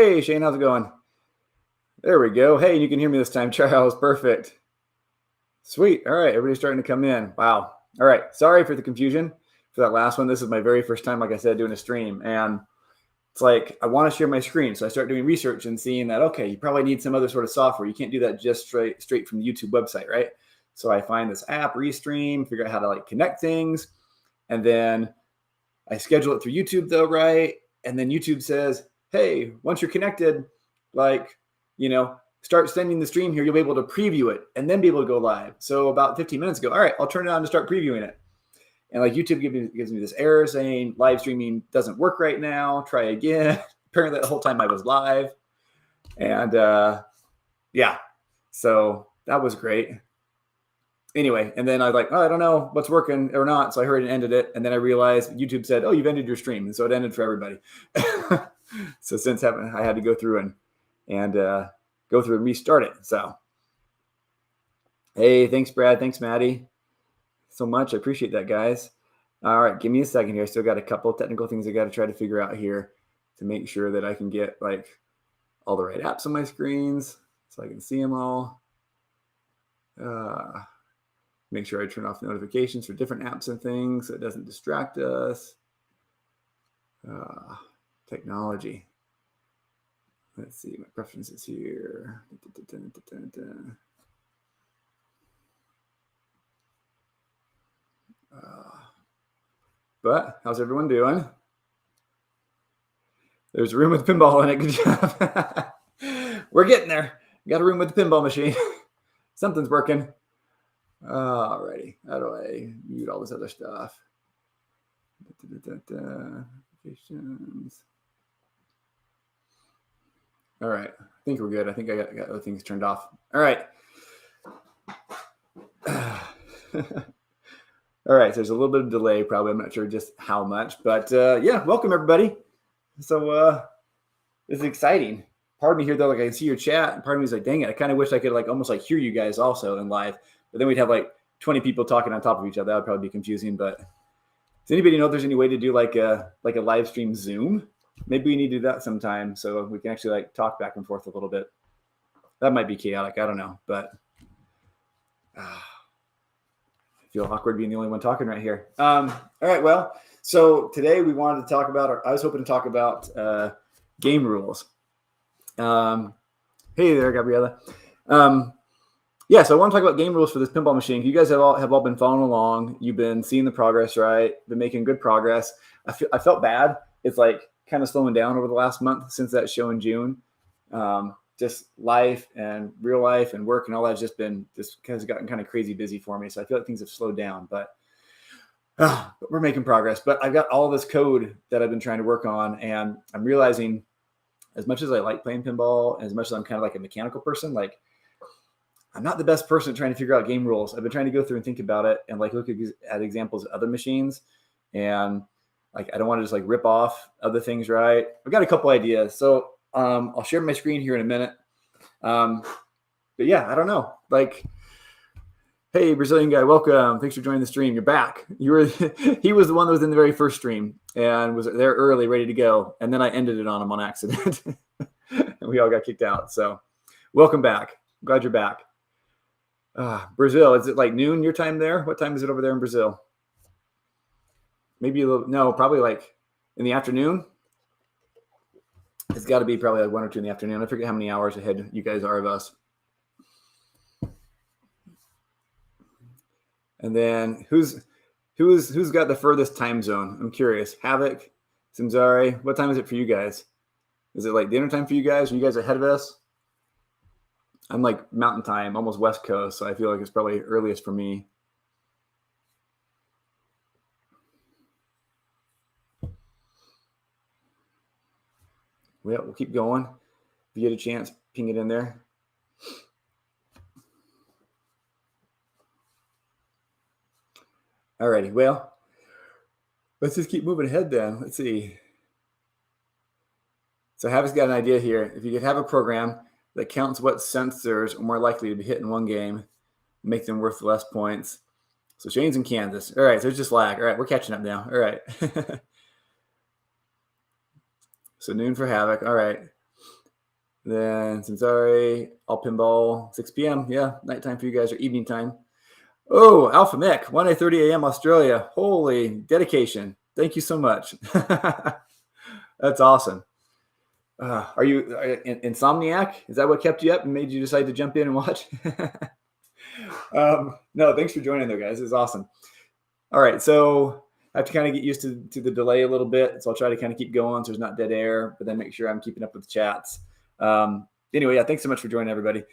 Hey, Shane, how's it going? There we go. Hey, you can hear me this time, Charles. Perfect. Sweet. All right, everybody's starting to come in. Wow. All right. Sorry for the confusion for that last one. This is my very first time, like I said, doing a stream. And it's like I want to share my screen. So I start doing research and seeing that, okay, you probably need some other sort of software. You can't do that just straight from the YouTube website, right? So I find this app, Restream, figure out how to like connect things. And then I schedule it through YouTube though, right? And then YouTube says, hey, once you're connected, like, start sending the stream here. You'll be able to preview it and then be able to go live. So about 15 minutes ago, all right, I'll turn it on to start previewing it. And like YouTube gives me this error saying live streaming doesn't work right now. Try again. Apparently the whole time I was live. And yeah, so that was great. Anyway, and then I was like, oh, I don't know what's working or not. So I heard it ended it. And then I realized YouTube said, oh, you've ended your stream. And so it ended for everybody. So since I had to go through and go through and restart it. So, hey, thanks, Brad. Thanks, Maddie. So much. I appreciate that, guys. All right, give me a second here. I still got a couple of technical things I got to try to figure out here to make sure that I can get like all the right apps on my screens so I can see them all. Make sure I turn off the notifications for different apps and things so it doesn't distract us. Technology. Let's see my preferences here. But how's everyone doing? There's a room with pinball in it. Good job. We're getting there. Got a room with the pinball machine. Something's working. Alrighty. How do I mute all this other stuff? Notifications. All right. I think we're good. I think I got other things turned off. All right. All right. So there's a little bit of delay, probably. I'm not sure just how much, but yeah, welcome everybody. So this is exciting. Part of me here though, like I can see your chat, and part of me is like, dang it, I kind of wish I could like almost like hear you guys also in live, but then we'd have like 20 people talking on top of each other. That would probably be confusing. But does anybody know if there's any way to do like a live stream Zoom? Maybe we need to do that sometime so we can actually like talk back and forth a little bit. That might be chaotic. I don't know, but I feel awkward being the only one talking right here. All right. Well, so today we wanted to talk about, or I was hoping to talk about game rules. Hey there, Gabriella. Yeah, so I want to talk about game rules for this pinball machine. You guys have all been following along. You've been seeing the progress, right? Been making good progress. I felt bad. It's like kind of slowing down over the last month since that show in June. Just life and real life and work and all that's just has gotten kind of crazy busy for me. So I feel like things have slowed down, but we're making progress. But I've got all this code that I've been trying to work on, and I'm realizing as much as I like playing pinball, and as much as I'm kind of like a mechanical person, like I'm not the best person at trying to figure out game rules. I've been trying to go through and think about it and like look at examples of other machines, and like I don't want to just like rip off other things, right? I've got a couple ideas. So I'll share my screen here in a minute. But yeah, I don't know. Like, hey, Brazilian guy, welcome. Thanks for joining the stream. You're back. He was the one that was in the very first stream and was there early, ready to go. And then I ended it on him on accident. And we all got kicked out. So welcome back. Glad you're back. Brazil, is it like noon your time there? What time is it over there in Brazil? Maybe probably like in the afternoon. It's got to be probably like 1 or 2 in the afternoon. I forget how many hours ahead you guys are of us. And then who's got the furthest time zone? I'm curious. Havoc, Simzari, what time is it for you guys? Is it like dinner time for you guys? Are you guys ahead of us? I'm like mountain time, almost West Coast, so I feel like it's probably earliest for me. Well, we'll keep going. If you get a chance, ping it in there. Alrighty, well, let's just keep moving ahead then. Let's see. So Havoc's got an idea here. If you could have a program that counts what sensors are more likely to be hit in one game, make them worth less points. So Shane's in Kansas. All right, so it's just lag. All right, we're catching up now. All right. So noon for Havoc. All right. Then Sanzari, all pinball, 6 p.m. Yeah, nighttime for you guys or evening time. Oh, Alpha Mick, 1:30 a.m. Australia. Holy dedication. Thank you so much. That's awesome. Are you insomniac? Is that what kept you up and made you decide to jump in and watch? No, thanks for joining though, guys. It's awesome. All right, so I have to kind of get used to the delay a little bit. So I'll try to kind of keep going so there's not dead air, but then make sure I'm keeping up with the chats. Anyway, yeah, thanks so much for joining, everybody.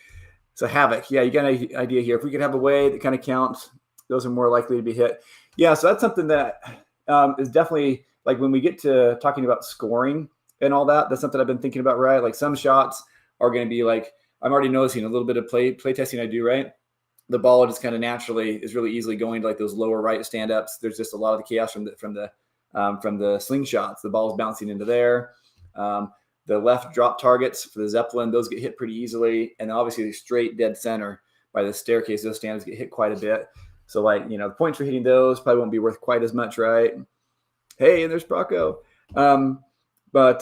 So Havoc, yeah, you got an idea here. If we could have a way that kind of counts, those are more likely to be hit. Yeah, so that's something that is definitely like when we get to talking about scoring and all that, that's something I've been thinking about, right? Like some shots are going to be like, I'm already noticing a little bit of play testing I do, right? The ball just kind of naturally is really easily going to like those lower right stand-ups. There's just a lot of the chaos from the slingshots. The ball's bouncing into there. The left drop targets for the Zeppelin, those get hit pretty easily. And obviously the straight dead center by the staircase, those stands get hit quite a bit. So like, the points for hitting those probably won't be worth quite as much, right? Hey, and there's Brocco. But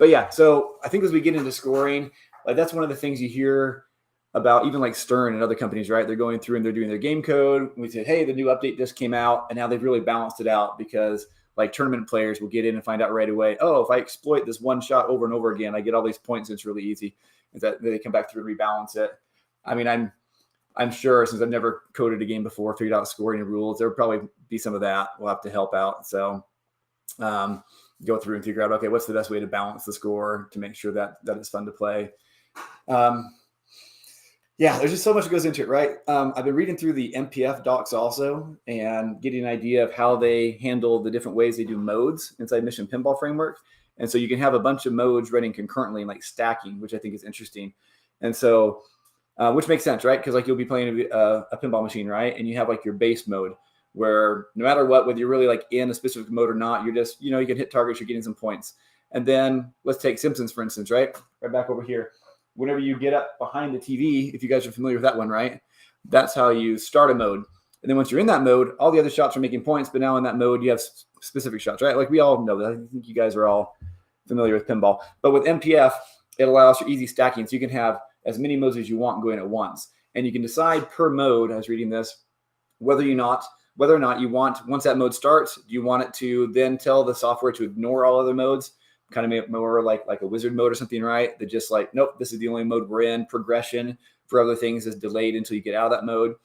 yeah, so I think as we get into scoring, like that's one of the things you hear about even like Stern and other companies, right? They're going through and they're doing their game code. We said, hey, the new update just came out, and now they've really balanced it out because like tournament players will get in and find out right away, oh, if I exploit this one shot over and over again, I get all these points. It's really easy. Is that they come back through and rebalance it. I mean, I'm sure since I've never coded a game before, figured out scoring and rules, there'll probably be some of that. We'll have to help out. So go through and figure out, okay, what's the best way to balance the score to make sure that it's fun to play. Yeah, there's just so much that goes into it, right? I've been reading through the MPF docs also and getting an idea of how they handle the different ways they do modes inside Mission Pinball Framework. And so you can have a bunch of modes running concurrently and like stacking, which I think is interesting. And so, which makes sense, right? Because like you'll be playing a pinball machine, right? And you have like your base mode where no matter what, whether you're really like in a specific mode or not, you're just, you can hit targets, you're getting some points. And then let's take Simpsons, for instance, right? Right back over here. Whenever you get up behind the TV, if you guys are familiar with that one, right? That's how you start a mode. And then once you're in that mode, all the other shots are making points, but now in that mode, you have specific shots, right? Like we all know that. I think you guys are all familiar with pinball. But with MPF, it allows for easy stacking. So you can have as many modes as you want going at once. And you can decide per mode, I was reading this, whether or not you want, once that mode starts, do you want it to then tell the software to ignore all other modes? Kind of make more like a wizard mode or something, right? That just like, nope, this is the only mode we're in. Progression for other things is delayed until you get out of that mode.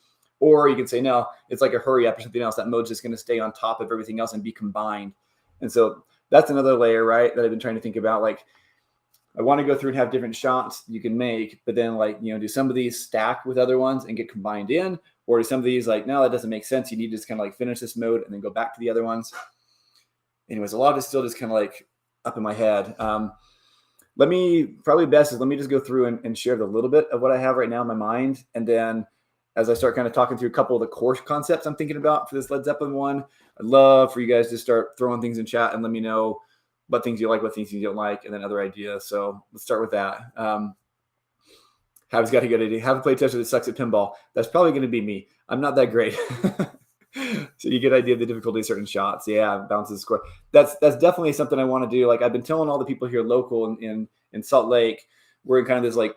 Or you can say, no, it's like a hurry up or something else. That mode's just going to stay on top of everything else and be combined. And so that's another layer, right, that I've been trying to think about. Like, I want to go through and have different shots you can make, but then like, do some of these stack with other ones and get combined in? Or do some of these like, no, that doesn't make sense. You need to just kind of like finish this mode and then go back to the other ones. Anyways, a lot of it's still just kind of like up in my head. Let me just go through and share the little bit of what I have right now in my mind. And then as I start kind of talking through a couple of the core concepts I'm thinking about for this Led Zeppelin one, I'd love for you guys to start throwing things in chat and let me know what things you like, what things you don't like, and then other ideas. So let's start with that. Hav's got a good idea. Have a play tester that sucks at pinball. That's probably going to be me. I'm not that great. So you get an idea of the difficulty of certain shots. Yeah, bounces score. That's definitely something I want to do. Like I've been telling all the people here local in Salt Lake, we're in kind of this like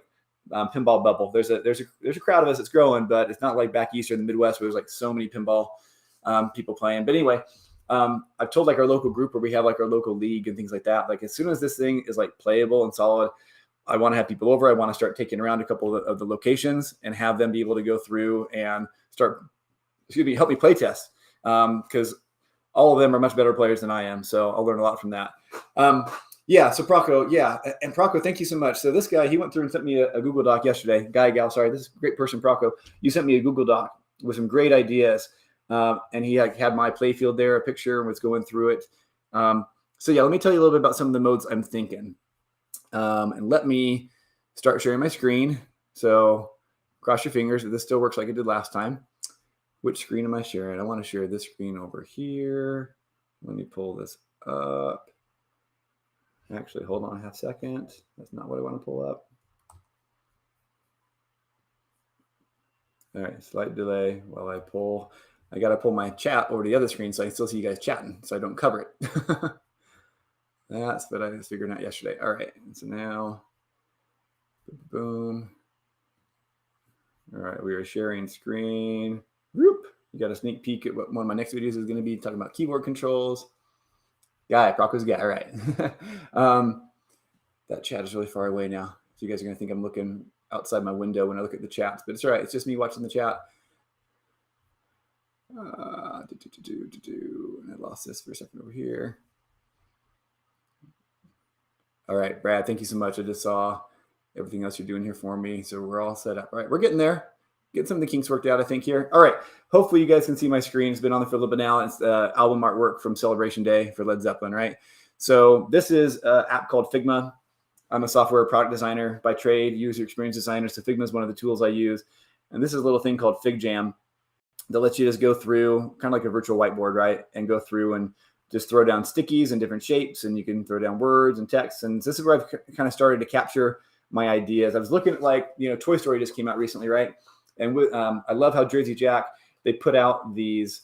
pinball bubble. There's a crowd of us that's growing, but it's not like back east or in the Midwest where there's like so many pinball people playing. But anyway, I've told like our local group where we have like our local league and things like that. Like as soon as this thing is like playable and solid, I want to have people over. I want to start taking around a couple of the locations and have them be able to go through and help me play test. Because all of them are much better players than I am. So I'll learn a lot from that. Yeah. So Procco, yeah. And Procco, thank you so much. So this guy, he went through and sent me a Google Doc yesterday. This is a great person, Procco. You sent me a Google Doc with some great ideas. And he had my playfield there, a picture, and was going through it. So yeah, let me tell you a little bit about some of the modes I'm thinking. And let me start sharing my screen. So cross your fingers that this still works like it did last time. Which screen am I sharing? I want to share this screen over here. Let me pull this up. Actually, hold on a half second. That's not what I want to pull up. All right, slight delay while I pull. I got to pull my chat over to the other screen so I can still see you guys chatting so I don't cover it. That's what I was figuring out yesterday. All right, so now Boom. All right, we are sharing screen. Whoop. You got a sneak peek at what one of my next videos is going to be, talking about keyboard controls. Guy, Rocco's guy. All right. That chat is really far away now. So you guys are going to think I'm looking outside my window when I look at the chats, but it's all right. It's just me watching the chat. And I lost this for a second over here. All right, Brad, thank you so much. I just saw everything else you're doing here for me. So we're all set up. All right, we're getting there. Getting some of the kinks worked out, I think, here. All right, hopefully you guys can see my screen. It's been on there for a little bit now. It's album artwork from Celebration Day for Led Zeppelin, right? So this is an app called Figma. I'm a software product designer by trade, user experience designer. So Figma is one of the tools I use. And this is a little thing called FigJam that lets you just go through, kind of like a virtual whiteboard, right? And go through and just throw down stickies in different shapes, and you can throw down words and text. And this is where I've kind of started to capture my ideas. I was looking at, like, Toy Story just came out recently, right? And I love how Jersey Jack, they put out these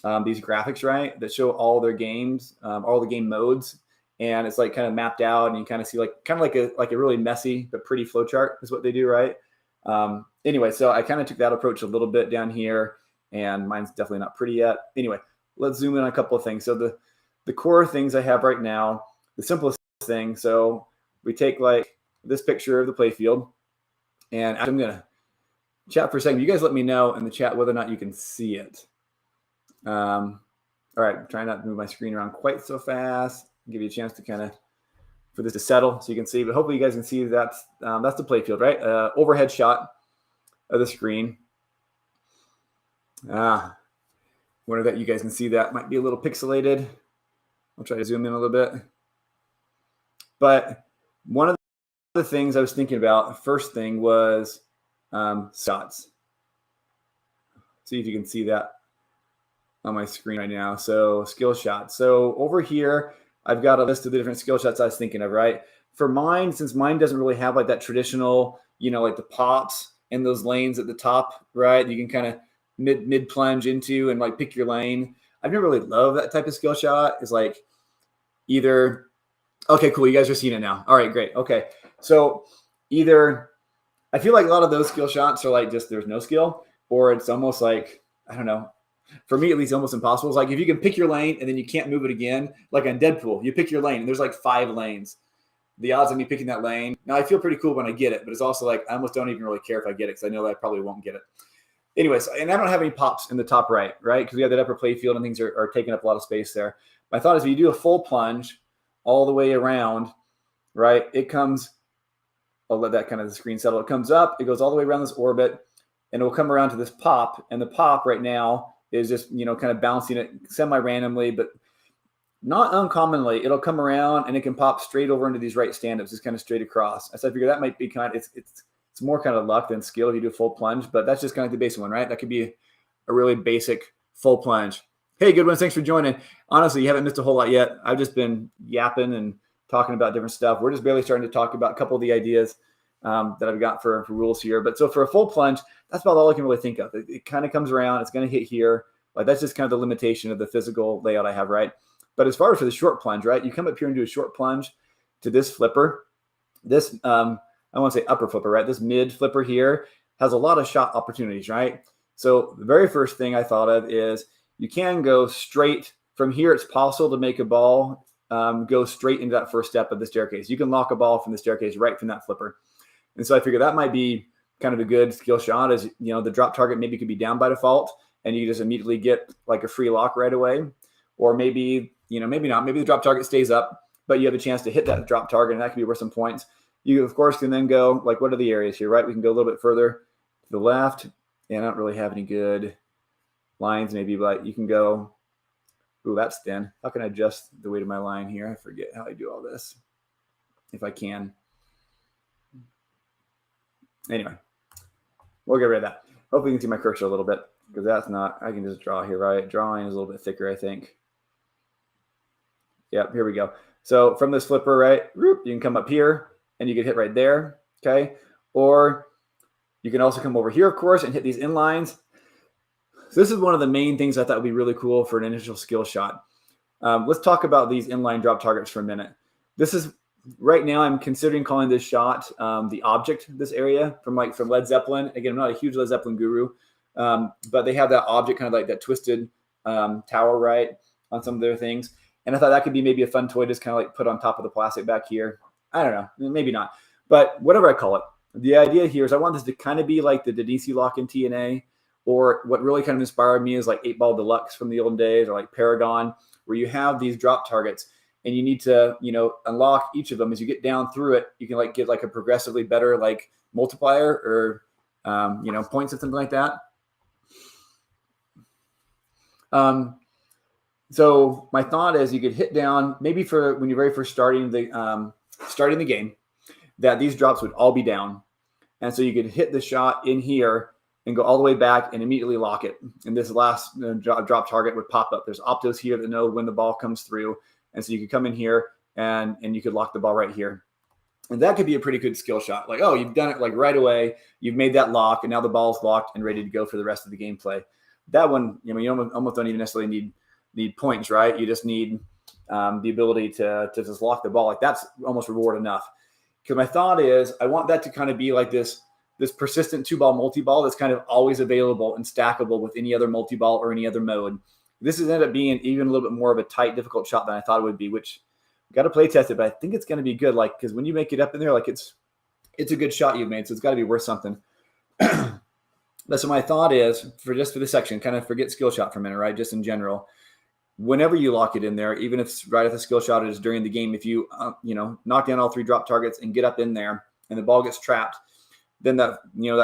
graphics, right, that show all their games, all the game modes, and it's like kind of mapped out, and you kind of see like a really messy but pretty flowchart is what they do, right? Anyway, so I kind of took that approach a little bit down here, and mine's definitely not pretty yet. Anyway, let's zoom in on a couple of things. So the core things I have right now, the simplest thing. So we take like this picture of the playfield, and I'm gonna chat for a second. You guys let me know in the chat whether or not you can see it. All right, I'm trying not to move my screen around quite so fast. Give you a chance to for this to settle so you can see, but hopefully you guys can see that's the playfield, right? Overhead shot of the screen. Wonder that you guys can see that. Might be a little pixelated. I'll try to zoom in a little bit. But one of the things I was thinking about, the first thing was shots. See if you can see that on my screen right now. So skill shots. So over here, I've got a list of the different skill shots I was thinking of, right? For mine, since mine doesn't really have like that traditional, like the pops and those lanes at the top, right? You can kind of mid plunge into and like pick your lane. I've never really loved that type of skill shot. It's like either, okay, cool, you guys are seeing it now. All right, great. Okay. So either I feel like a lot of those skill shots are like just there's no skill, or it's almost like, I don't know, for me at least almost impossible. It's like if you can pick your lane and then you can't move it again, like on Deadpool, you pick your lane and there's like 5 lanes. The odds of me picking that lane, now I feel pretty cool when I get it, but it's also like I almost don't even really care if I get it because I know that I probably won't get it. Anyways, and I don't have any pops in the top right? Because we have that upper play field and things are taking up a lot of space there. My thought is if you do a full plunge all the way around, right, it comes, I'll let that kind of the screen settle. It comes up, it goes all the way around this orbit, and it will come around to this pop. And the pop right now is just, kind of bouncing it semi-randomly, but not uncommonly. It'll come around and it can pop straight over into these right stand-ups, just kind of straight across. So I figure that might be it's more kind of luck than skill if you do a full plunge, but that's just kind of the basic one, right? That could be a really basic full plunge. Hey, good ones. Thanks for joining. Honestly, you haven't missed a whole lot yet. I've just been yapping and talking about different stuff. We're just barely starting to talk about a couple of the ideas that I've got for rules here. But so for a full plunge, that's about all I can really think of. It kind of comes around. It's going to hit here. Like that's just kind of the limitation of the physical layout I have, right? But as far as for the short plunge, right? You come up here and do a short plunge to this flipper. This, I want to say upper flipper, right? This mid flipper here has a lot of shot opportunities, right? So the very first thing I thought of is you can go straight from here. It's possible to make a ball go straight into that first step of the staircase. You can lock a ball from the staircase right from that flipper. And so I figure that might be kind of a good skill shot as, the drop target maybe could be down by default and you just immediately get like a free lock right away. Or maybe, maybe not. Maybe the drop target stays up, but you have a chance to hit that drop target and that could be worth some points. You, of course, can then go, like, what are the areas here, right? We can go a little bit further to the left. And I don't really have any good lines maybe, but you can go, ooh, that's thin. How can I adjust the weight of my line here? I forget how I do all this, if I can. Anyway, we'll get rid of that. Hopefully you can see my cursor a little bit because that's not, I can just draw here, right? Drawing is a little bit thicker, I think. Yep, here we go. So from this flipper, right, you can come up here and you can hit right there, okay? Or you can also come over here, of course, and hit these inlines. So this is one of the main things I thought would be really cool for an initial skill shot. Let's talk about these inline drop targets for a minute. This is right now I'm considering calling this shot the object, this area from Led Zeppelin. Again, I'm not a huge Led Zeppelin guru, but they have that object, kind of like that twisted tower, right, on some of their things. And I thought that could be maybe a fun toy, just kind of like put on top of the plastic back here. I don't know, maybe not, but whatever I call it. The idea here is I want this to kind of be like the DC lock in TNA, or what really kind of inspired me is like 8-Ball Deluxe from the olden days, or like Paragon, where you have these drop targets and you need to, unlock each of them. As you get down through it, you can like get like a progressively better like multiplier or, points or something like that. So my thought is you could hit down maybe for when you're very first starting the game, that these drops would all be down. And so you could hit the shot in here and go all the way back and immediately lock it. And this last drop target would pop up. There's optos here that know when the ball comes through. And so you could come in here and you could lock the ball right here. And that could be a pretty good skill shot. Like, oh, you've done it like right away. You've made that lock and now the ball's locked and ready to go for the rest of the gameplay. That one, you almost don't even necessarily need points, right? You just need the ability to just lock the ball. Like that's almost reward enough. Because my thought is I want that to kind of be like this persistent 2-ball multi-ball that's kind of always available and stackable with any other multi-ball or any other mode. This has ended up being even a little bit more of a tight, difficult shot than I thought it would be, which got to play test it, but I think it's going to be good. Like, because when you make it up in there, like it's a good shot you've made, so it's got to be worth something. But so my thought is for this section, kind of forget skill shot for a minute, right? Just in general, whenever you lock it in there, even if it's right at the skill shot is during the game, if you knock down all 3 drop targets and get up in there and the ball gets trapped, then that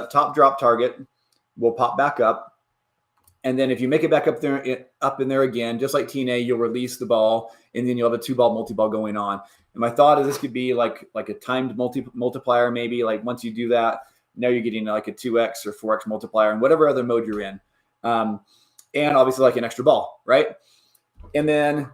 top drop target will pop back up. And then if you make it back up in there again, just like TNA, you'll release the ball and then you'll have a 2-ball multi-ball going on. And my thought is this could be like a timed multiplier, maybe like once you do that, now you're getting like a 2x or 4x multiplier and whatever other mode you're in. And obviously like an extra ball, right? And then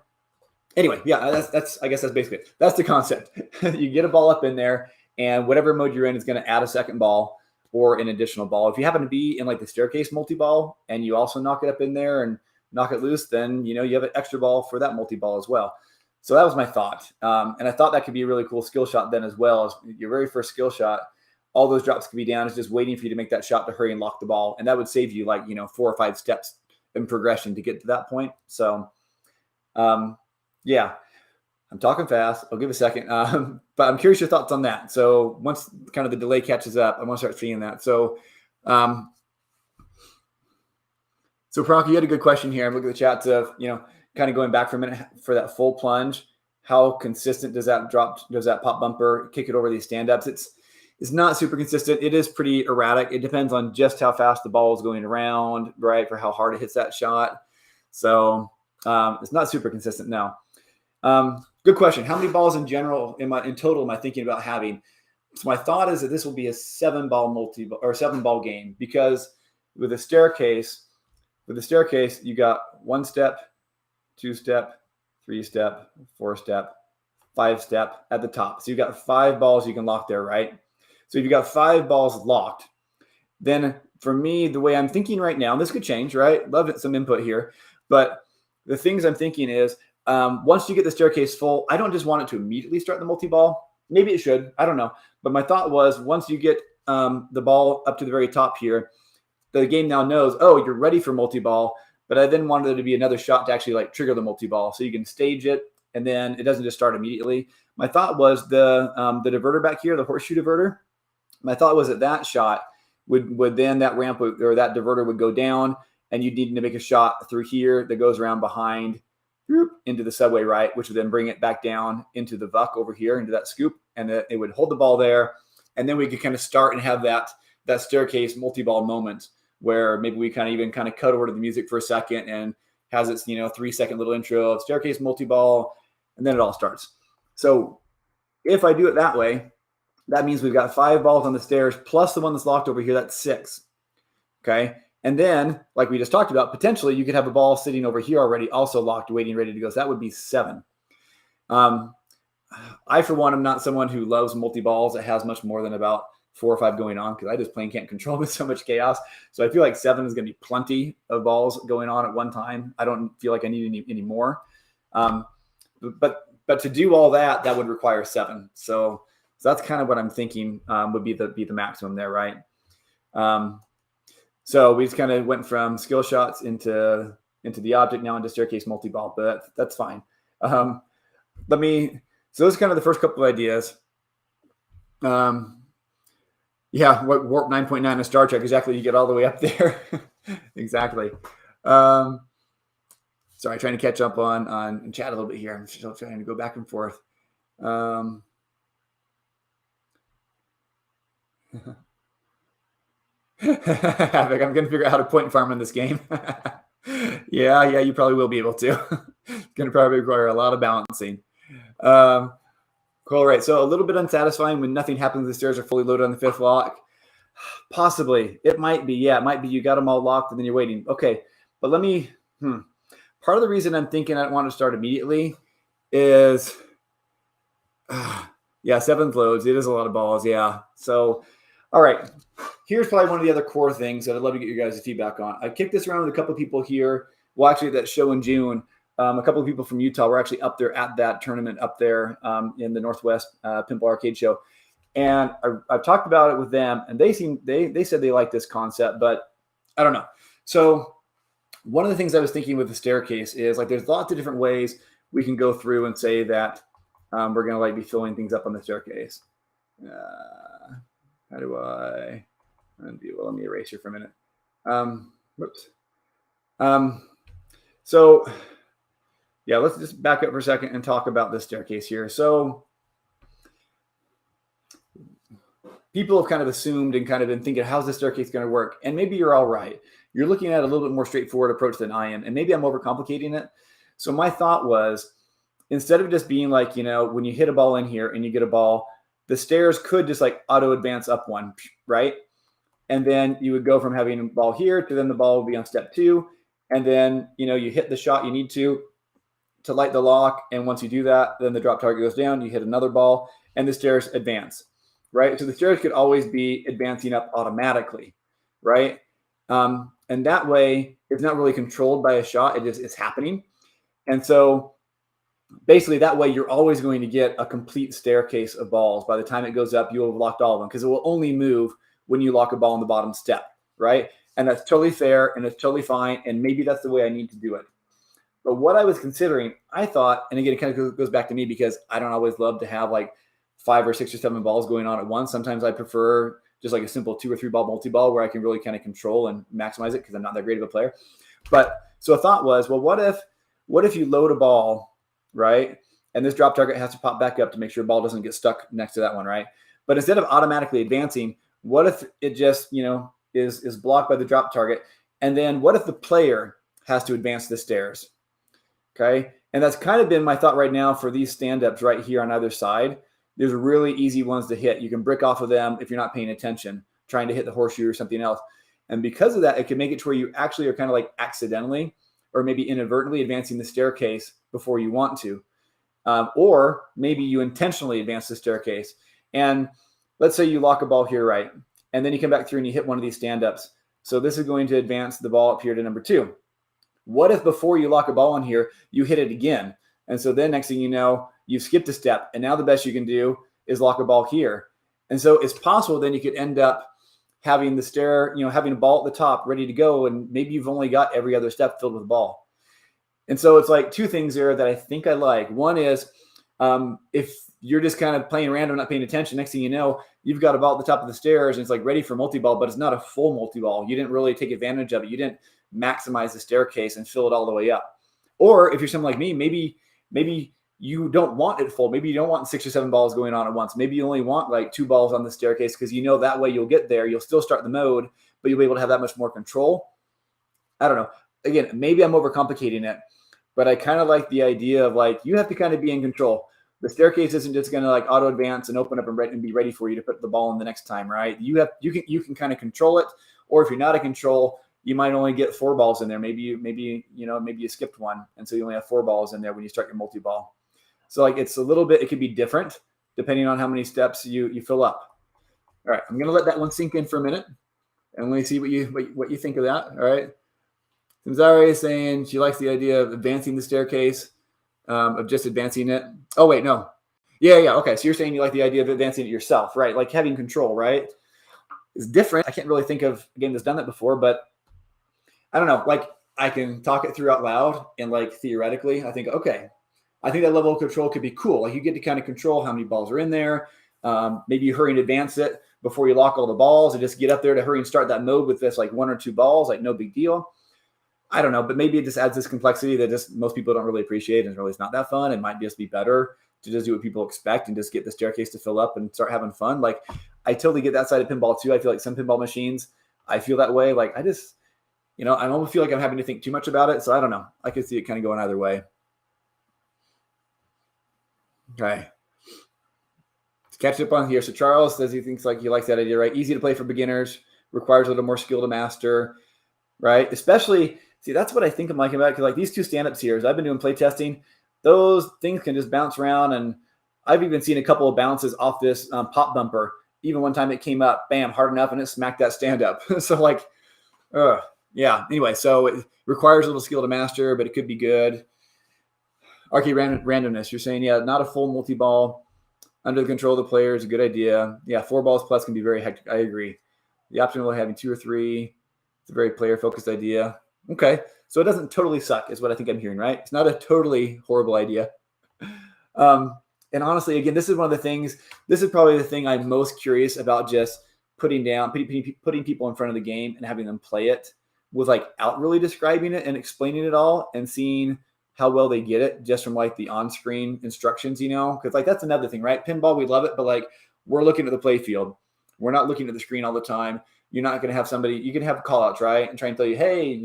anyway, yeah, that's I guess that's basically it. That's the concept. You get a ball up in there and whatever mode you're in is going to add a second ball or an additional ball. If you happen to be in like the staircase multi-ball and you also knock it up in there and knock it loose, then, you have an extra ball for that multi-ball as well. So that was my thought. And I thought that could be a really cool skill shot then as well. As your very first skill shot, all those drops could be down. It's just waiting for you to make that shot to hurry and lock the ball. And that would save you like, 4 or 5 steps in progression to get to that point. So, yeah. I'm talking fast. I'll give a second. But I'm curious your thoughts on that. So once kind of the delay catches up, I want to start seeing that. So, Prank, you had a good question here. I'm looking at the chats of, kind of going back for a minute for that full plunge. How consistent does that pop bumper kick it over these stand-ups? It's not super consistent. It is pretty erratic. It depends on just how fast the ball is going around, right, for how hard it hits that shot. So it's not super consistent now. Good question. How many balls in general in total am I thinking about having? So my thought is that this will be a 7-ball game, because with the staircase, you got 1 step, 2 step, 3 step, 4 step, 5 step at the top. So you've got 5 balls you can lock there, right? So if you've got 5 balls locked, then for me, the way I'm thinking right now, and this could change, right? Love it, some input here. But the things I'm thinking is, once you get the staircase full, I don't just want it to immediately start the multi-ball. Maybe it should. I don't know. But my thought was once you get the ball up to the very top here, the game now knows, oh, you're ready for multi-ball. But I then wanted there to be another shot to actually like trigger the multi-ball. So you can stage it, and then it doesn't just start immediately. My thought was the diverter back here, the horseshoe diverter. My thought was that shot would then that ramp or that diverter would go down, and you'd need to make a shot through here that goes around behind into the subway, right, which would then bring it back down into the VUC over here, into that scoop, and it would hold the ball there. And then we could kind of start and have that staircase multi-ball moment where maybe we kind of cut over to the music for a second and has its 3-second little intro of staircase multi-ball, and then it all starts. So if I do it that way, that means we've got 5 balls on the stairs plus the one that's locked over here. That's 6. Okay. And then, like we just talked about, potentially you could have a ball sitting over here already, also locked, waiting, ready to go. So that would be 7. I, for one, am not someone who loves multi-balls that has much more than about 4 or 5 going on, because I just plain can't control with so much chaos. So I feel like 7 is going to be plenty of balls going on at one time. I don't feel like I need any more. But But to do all that, that would require 7. So that's kind of what I'm thinking would be the maximum there, right? So we just kind of went from skill shots into the object, now into staircase multi-ball, but that's fine. So those are kind of the first couple of ideas. Yeah, what Warp 9.9 of Star Trek, exactly. You get all the way up there. Exactly. Sorry, trying to catch up on chat a little bit here. I'm still trying to go back and forth. Havoc, I'm going to figure out how to point farm in this game. yeah, you probably will be able to. It's going to probably require a lot of balancing. Cool, right. So a little bit unsatisfying when nothing happens. The stairs are fully loaded on the 5th lock. Possibly. It might be. Yeah, it might be you got them all locked and then you're waiting. Okay, but let me... Part of the reason I'm thinking I don't want to start immediately is... yeah, 7th loads. It is a lot of balls, yeah. So, all right. Here's probably one of the other core things that I'd love to get your guys' feedback on. I kicked this around with a couple of people here. Well, actually, that show in June, a couple of people from Utah were actually up there at that tournament up there in the Northwest Pinball Arcade Show. And I've talked about it with them, and they said they like this concept, but I don't know. So one of the things I was thinking with the staircase is like there's lots of different ways we can go through and say that we're going to like be filling things up on the staircase. How do I undo? Well, let me erase here for a minute. Whoops. So yeah, let's just back up for a second and talk about this staircase here. So people have kind of assumed and kind of been thinking, how's this staircase going to work? And maybe you're all right. You're looking at a little bit more straightforward approach than I am. And maybe I'm overcomplicating it. So my thought was, instead of just being like, when you hit a ball in here and you get a ball, the stairs could just like auto advance up one, right? And then you would go from having a ball here to then the ball would be on step 2. And then, you hit the shot you need to light the lock. And once you do that, then the drop target goes down, you hit another ball and the stairs advance, right? So the stairs could always be advancing up automatically, right? And that way it's not really controlled by a shot. It's happening. And so basically that way you're always going to get a complete staircase of balls. By the time it goes up, you will have locked all of them because it will only move when you lock a ball on the bottom step, right? And that's totally fair and it's totally fine. And maybe that's the way I need to do it. But what I was considering, I thought, and again, it kind of goes back to me because I don't always love to have like 5 or 6 or 7 balls going on at once. Sometimes I prefer just like a simple 2 or 3 ball multi-ball where I can really kind of control and maximize it because I'm not that great of a player. But so a thought was, well, what if you load a ball, right? And this drop target has to pop back up to make sure the ball doesn't get stuck next to that one, right? But instead of automatically advancing, what if it just, is blocked by the drop target? And then what if the player has to advance the stairs? Okay. And that's kind of been my thought right now for these stand-ups right here on either side. There's really easy ones to hit. You can brick off of them if you're not paying attention, trying to hit the horseshoe or something else. And because of that, it can make it to where you actually are kind of like accidentally or maybe inadvertently advancing the staircase before you want to. Or maybe you intentionally advance the staircase. And let's say you lock a ball here, right? And then you come back through and you hit one of these stand-ups. So this is going to advance the ball up here to number 2. What if before you lock a ball in here, you hit it again? And so then next thing you know, you've skipped a step. And now the best you can do is lock a ball here. And so it's possible then you could end up having the stair, having a ball at the top ready to go. And maybe you've only got every other step filled with a ball. And so it's like 2 things there that I think I like. One is if you're just kind of playing random, not paying attention, next thing you know, you've got a ball at the top of the stairs and it's like ready for multi-ball, but it's not a full multi-ball. You didn't really take advantage of it. You didn't maximize the staircase and fill it all the way up. Or if you're someone like me, maybe you don't want it full. Maybe you don't want 6 or 7 balls going on at once. Maybe you only want like 2 balls on the staircase because that way you'll get there. You'll still start the mode, but you'll be able to have that much more control. I don't know. Again, maybe I'm overcomplicating it, but I kind of like the idea of like you have to kind of be in control. The staircase isn't just going to like auto advance and open up and be ready for you to put the ball in the next time, right? You can kind of control it, or if you're not in control, you might only get 4 balls in there. Maybe you skipped one, and so you only have 4 balls in there when you start your multi-ball. So like it's a little bit, it could be different depending on how many steps you fill up. All right, I'm gonna let that one sink in for a minute, and let me see what you think of that. All right, Samzari is saying she likes the idea of advancing the staircase. of just advancing it. Oh, wait, no. Yeah. Okay. So you're saying you like the idea of advancing it yourself, right? Like having control, right? It's different. I can't really think of a game that's done that before, but I don't know. Like I can talk it through out loud and like theoretically, I think, okay, I think that level of control could be cool. Like you get to kind of control how many balls are in there. Maybe you hurry and advance it before you lock all the balls and just get up there to hurry and start that mode with this like 1 or 2 balls, like no big deal. I don't know, but maybe it just adds this complexity that just most people don't really appreciate and really it's not that fun. It might just be better to just do what people expect and just get the staircase to fill up and start having fun. Like I totally get that side of pinball too. I feel like some pinball machines, I feel that way. Like I just, I almost feel like I'm having to think too much about it. So I don't know. I could see it kind of going either way. Okay. Let's catch up on here. So Charles says he likes that idea, right? Easy to play for beginners, requires a little more skill to master, right? Especially, see, that's what I think I'm liking about it. Because like these 2 stand-ups here, as I've been doing play testing, those things can just bounce around. And I've even seen a couple of bounces off this pop bumper. Even one time it came up, bam, hard enough, and it smacked that stand-up. So like, yeah. Anyway, so it requires a little skill to master, but it could be good. Arcade randomness, you're saying, yeah, not a full multi-ball under the control of the player is a good idea. Yeah, 4 balls plus can be very hectic. I agree. The option of having 2 or 3, it's a very player-focused idea. Okay, so it doesn't totally suck is what I think I'm hearing, right? It's not a totally horrible idea. And honestly, again, this is one of the things, this is probably the thing I'm most curious about just putting people in front of the game and having them play it without really describing it and explaining it all and seeing how well they get it just from like the on-screen instructions, because like that's another thing, right? Pinball, we love it, but like we're looking at the play field. We're not looking at the screen all the time. You're not going to have somebody, you can have call outs, right? And try and tell you, hey,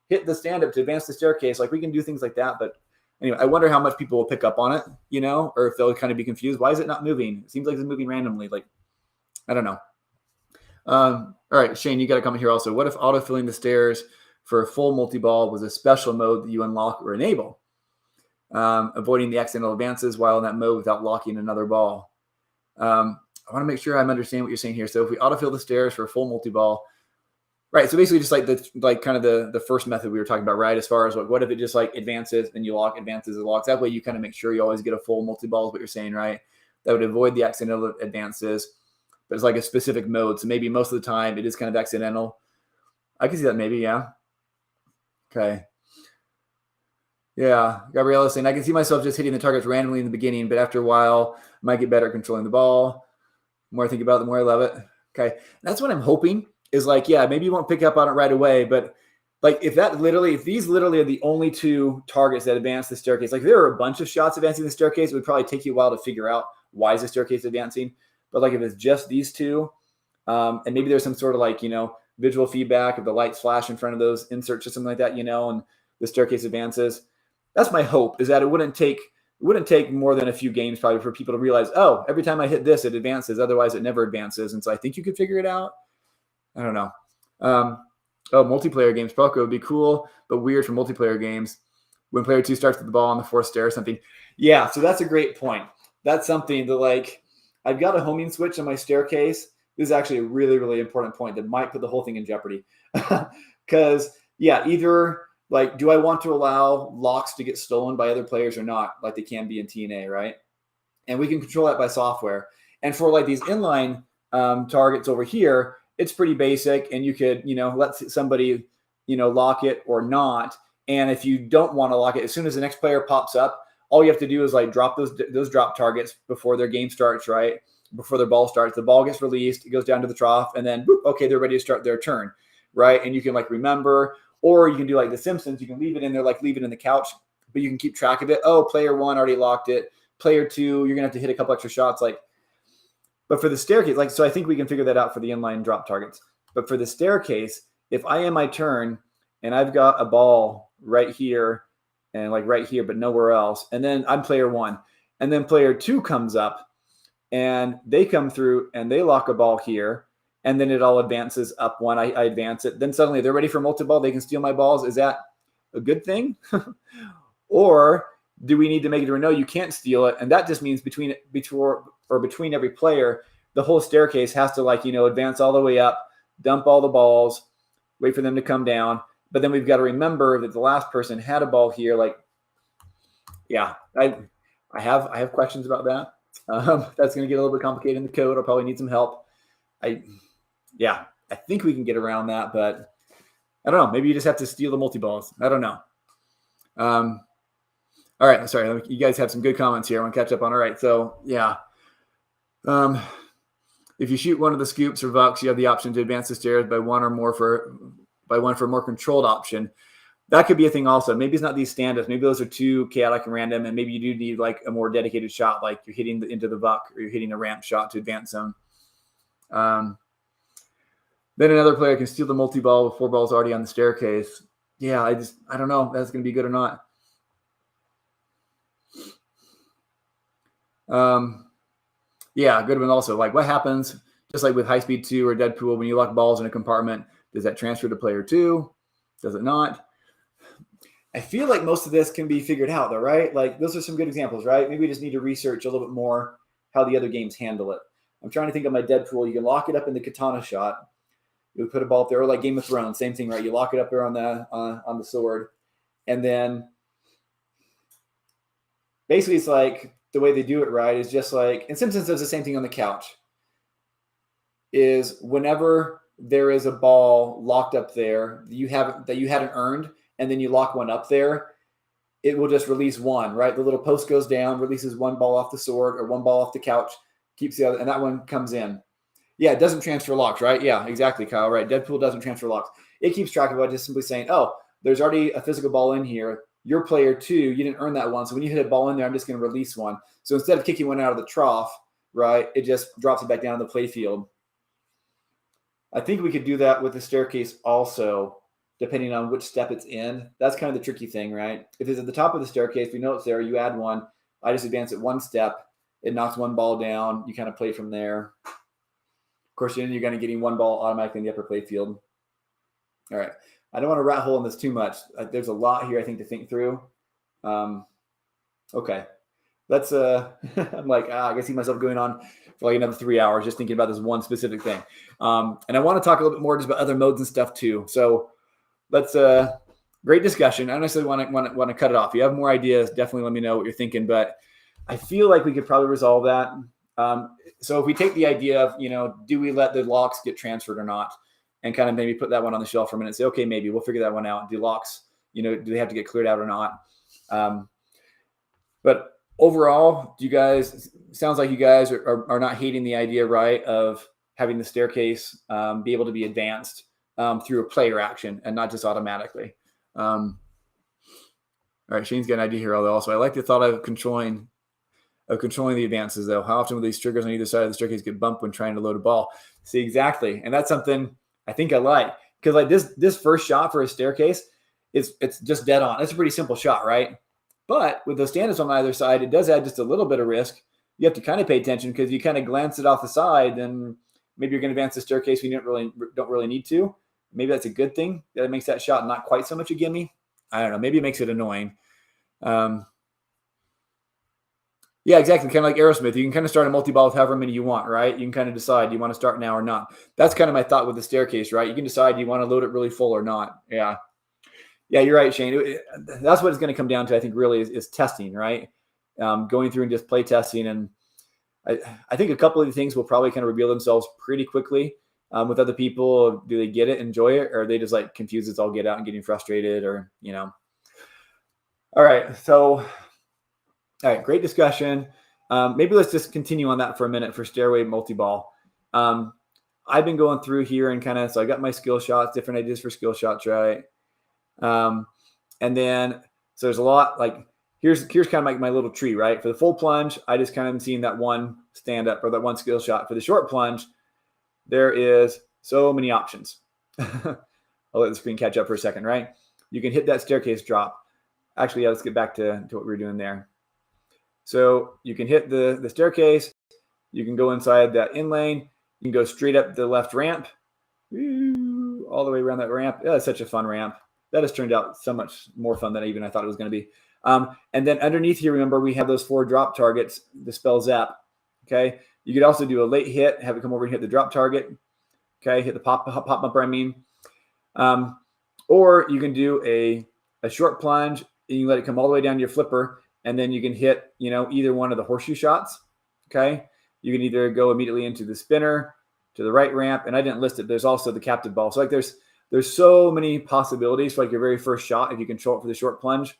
hit the stand-up to advance the staircase. Like we can do things like that. But anyway, I wonder how much people will pick up on it, or if they'll kind of be confused. Why is it not moving? It seems like it's moving randomly. Like, I don't know. All right, Shane, you got to comment here also. What if autofilling the stairs for a full multi-ball was a special mode that you unlock or enable? Avoiding the accidental advances while in that mode without locking another ball. I want to make sure I'm understanding what you're saying here. So if we autofill the stairs for a full multi-ball, right? So basically just like kind of the first method we were talking about, right? As far as what if it just like advances and you lock, advances and locks. That way you kind of make sure you always get a full multi-ball is what you're saying, right? That would avoid the accidental advances, but it's like a specific mode. So maybe most of the time it is kind of accidental. I can see that maybe, yeah. Okay. Yeah, Gabriella saying, I can see myself just hitting the targets randomly in the beginning, but after a while, I might get better at controlling the ball. The more I think about it, the more I love it. Okay, that's what I'm hoping is like, yeah, maybe you won't pick up on it right away, but like if these literally are the only 2 targets that advance the staircase, like there are a bunch of shots advancing the staircase, it would probably take you a while to figure out why is the staircase advancing. But like if it's just these 2, and maybe there's some sort of like, visual feedback if the lights flash in front of those inserts or something like that, and the staircase advances. That's my hope, is that it wouldn't take more than a few games probably for people to realize, oh, every time I hit this, it advances. Otherwise, it never advances. And so I think you could figure it out. I don't know. Multiplayer games. Proco would be cool, but weird for multiplayer games. When player 2 starts with the ball on the 4th stair or something. Yeah, so that's a great point. That's something that like, I've got a homing switch on my staircase. This is actually a really, really important point that might put the whole thing in jeopardy. Because, yeah, either like, do I want to allow locks to get stolen by other players or not, like they can be in TNA, right? And we can control that by software. And for like these inline targets over here, it's pretty basic. And you could, let somebody, lock it or not. And if you don't want to lock it, as soon as the next player pops up, all you have to do is like drop those drop targets before their game starts, right? Before their ball starts. The ball gets released, it goes down to the trough, and then, boop, okay, they're ready to start their turn, right? And you can like remember. Or you can do like The Simpsons. You can leave it in there, like leave it in the couch, but you can keep track of it. Oh, player 1 already locked it. Player 2, you're going to have to hit a couple extra shots. But for the staircase, so I think we can figure that out for the inline drop targets. But for the staircase, if I am my turn and I've got a ball right here and like right here, but nowhere else, and then I'm player 1, and then player 2 comes up and they come through and they lock a ball here, and then it all advances up one. I advance it. Then suddenly they're ready for multi-ball. They can steal my balls. Is that a good thing? Or do we need to make it or no, you can't steal it? And that just means between every player, the whole staircase has to advance all the way up, dump all the balls, wait for them to come down. But then we've got to remember that the last person had a ball here. Like, yeah, I have questions about that. That's going to get a little bit complicated in the code. I'll probably need some help. I think we can get around that, but I don't know. Maybe you just have to steal the multi-balls. I don't know. All right. Sorry. You guys have some good comments here. I want to catch up on. All right. So yeah. If you shoot one of the scoops or vucks, you have the option to advance the stairs by one for a more controlled option. That could be a thing also. Maybe it's not these stand-ups. Maybe those are too chaotic and random, and maybe you do need like a more dedicated shot, like you're hitting into the vuck or you're hitting a ramp shot to advance them. Then another player can steal the multi-ball with 4 balls already on the staircase. Yeah, I don't know if that's going to be good or not. Yeah, good one also. Like what happens, just like with High Speed 2 or Deadpool, when you lock balls in a compartment, does that transfer to player 2? Does it not? I feel like most of this can be figured out though, right? Like those are some good examples, right? Maybe we just need to research a little bit more how the other games handle it. I'm trying to think of my Deadpool. You can lock it up in the katana shot. You put a ball up there, or like Game of Thrones, same thing, right? You lock it up there on the sword, and then basically it's like the way they do it, right, is just like, and Simpsons does the same thing on the couch, is whenever there is a ball locked up there that you hadn't earned, and then you lock one up there, it will just release one, right? The little post goes down, releases one ball off the sword or one ball off the couch, keeps the other, and that one comes in. Yeah, it doesn't transfer locks, right? Yeah, exactly, Kyle, right? Deadpool doesn't transfer locks. It keeps track of it just simply saying, oh, there's already a physical ball in here. You're player 2, you didn't earn that one. So when you hit a ball in there, I'm just going to release one. So instead of kicking one out of the trough, right, it just drops it back down to the play field. I think we could do that with the staircase also, depending on which step it's in. That's kind of the tricky thing, right? If it's at the top of the staircase, we know it's there, you add one. I just advance it one step. It knocks one ball down. You kind of play from there. Of course, you're going to getting one ball automatically in the upper play field. All right. I don't want to rat hole in this too much. There's a lot here, I think, to think through. Okay. Let's, I'm like, I can see myself going on for like another 3 hours just thinking about this one specific thing. And I want to talk a little bit more just about other modes and stuff too. So let's, great discussion. I don't necessarily want to cut it off. If you have more ideas, definitely let me know what you're thinking, but I feel like we could probably resolve that. So if we take the idea of, do we let the locks get transferred or not? And kind of maybe put that one on the shelf for a minute and say, okay, maybe we'll figure that one out. Do locks, do they have to get cleared out or not? But overall, sounds like you guys are not hating the idea, right, of having the staircase be able to be advanced through a player action and not just automatically. All right, Shane's got an idea here also. I like the thought of controlling the advances, though. How often will these triggers on either side of the staircase get bumped when trying to load a ball? See, exactly. And that's something I think I like. Because like this first shot for a staircase, it's just dead on. It's a pretty simple shot, right? But with those standards on either side, it does add just a little bit of risk. You have to kind of pay attention because you kind of glance it off the side, then maybe you're going to advance the staircase when you don't really need to. Maybe that's a good thing that it makes that shot not quite so much a gimme. I don't know. Maybe it makes it annoying. Yeah, exactly. Kind of like Aerosmith. You can kind of start a multi-ball with however many you want, right? You can kind of decide, do you want to start now or not? That's kind of my thought with the staircase, right? You can decide, do you want to load it really full or not? Yeah. Yeah, you're right, Shane. That's what it's going to come down to, I think, really is testing, right? Going through and just play testing. And I think a couple of the things will probably kind of reveal themselves pretty quickly with other people. Do they get it, enjoy it, or are they just like confused as all get out and getting frustrated or, All right. So, all right, great discussion. Maybe let's just continue on that for a minute for stairway multi-ball. I've been going through here and so I got my skill shots, different ideas for skill shots, right? And then, so there's a lot, like, here's kind of like my little tree, right? For the full plunge, I just kind of seen that one stand up or that one skill shot. For the short plunge, there is so many options. I'll let the screen catch up for a second, right? You can hit that staircase drop. Actually, yeah, let's get back to what we were doing there. So you can hit the staircase. You can go inside that in lane. You can go straight up the left ramp, all the way around that ramp. That's such a fun ramp. That has turned out so much more fun than I thought it was going to be. And then underneath here, remember, we have those 4 drop targets, the spell zap. Okay. You could also do a late hit, have it come over and hit the drop target. Okay. Hit the pop bumper, I mean. Or you can do a short plunge and you let it come all the way down to your flipper. and then you can hit, either one of the horseshoe shots. Okay. You can either go immediately into the spinner, to the right ramp, and I didn't list it. There's also the captive ball. So like there's so many possibilities for like your very first shot if you control it for the short plunge.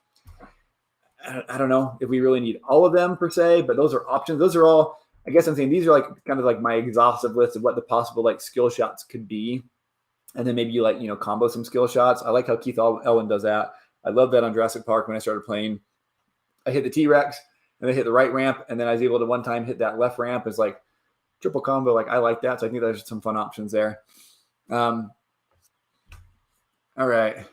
I don't know if we really need all of them per se, but those are options. Those are all, I guess I'm saying these are like kind of like my exhaustive list of what the possible like skill shots could be. And then maybe you like, combo some skill shots. I like how Keith Elwin does that. I love that on Jurassic Park when I started playing. I hit the T-Rex and then hit the right ramp. And then I was able to one time hit that left ramp. It's like triple combo. Like I like that. So I think there's some fun options there. All right.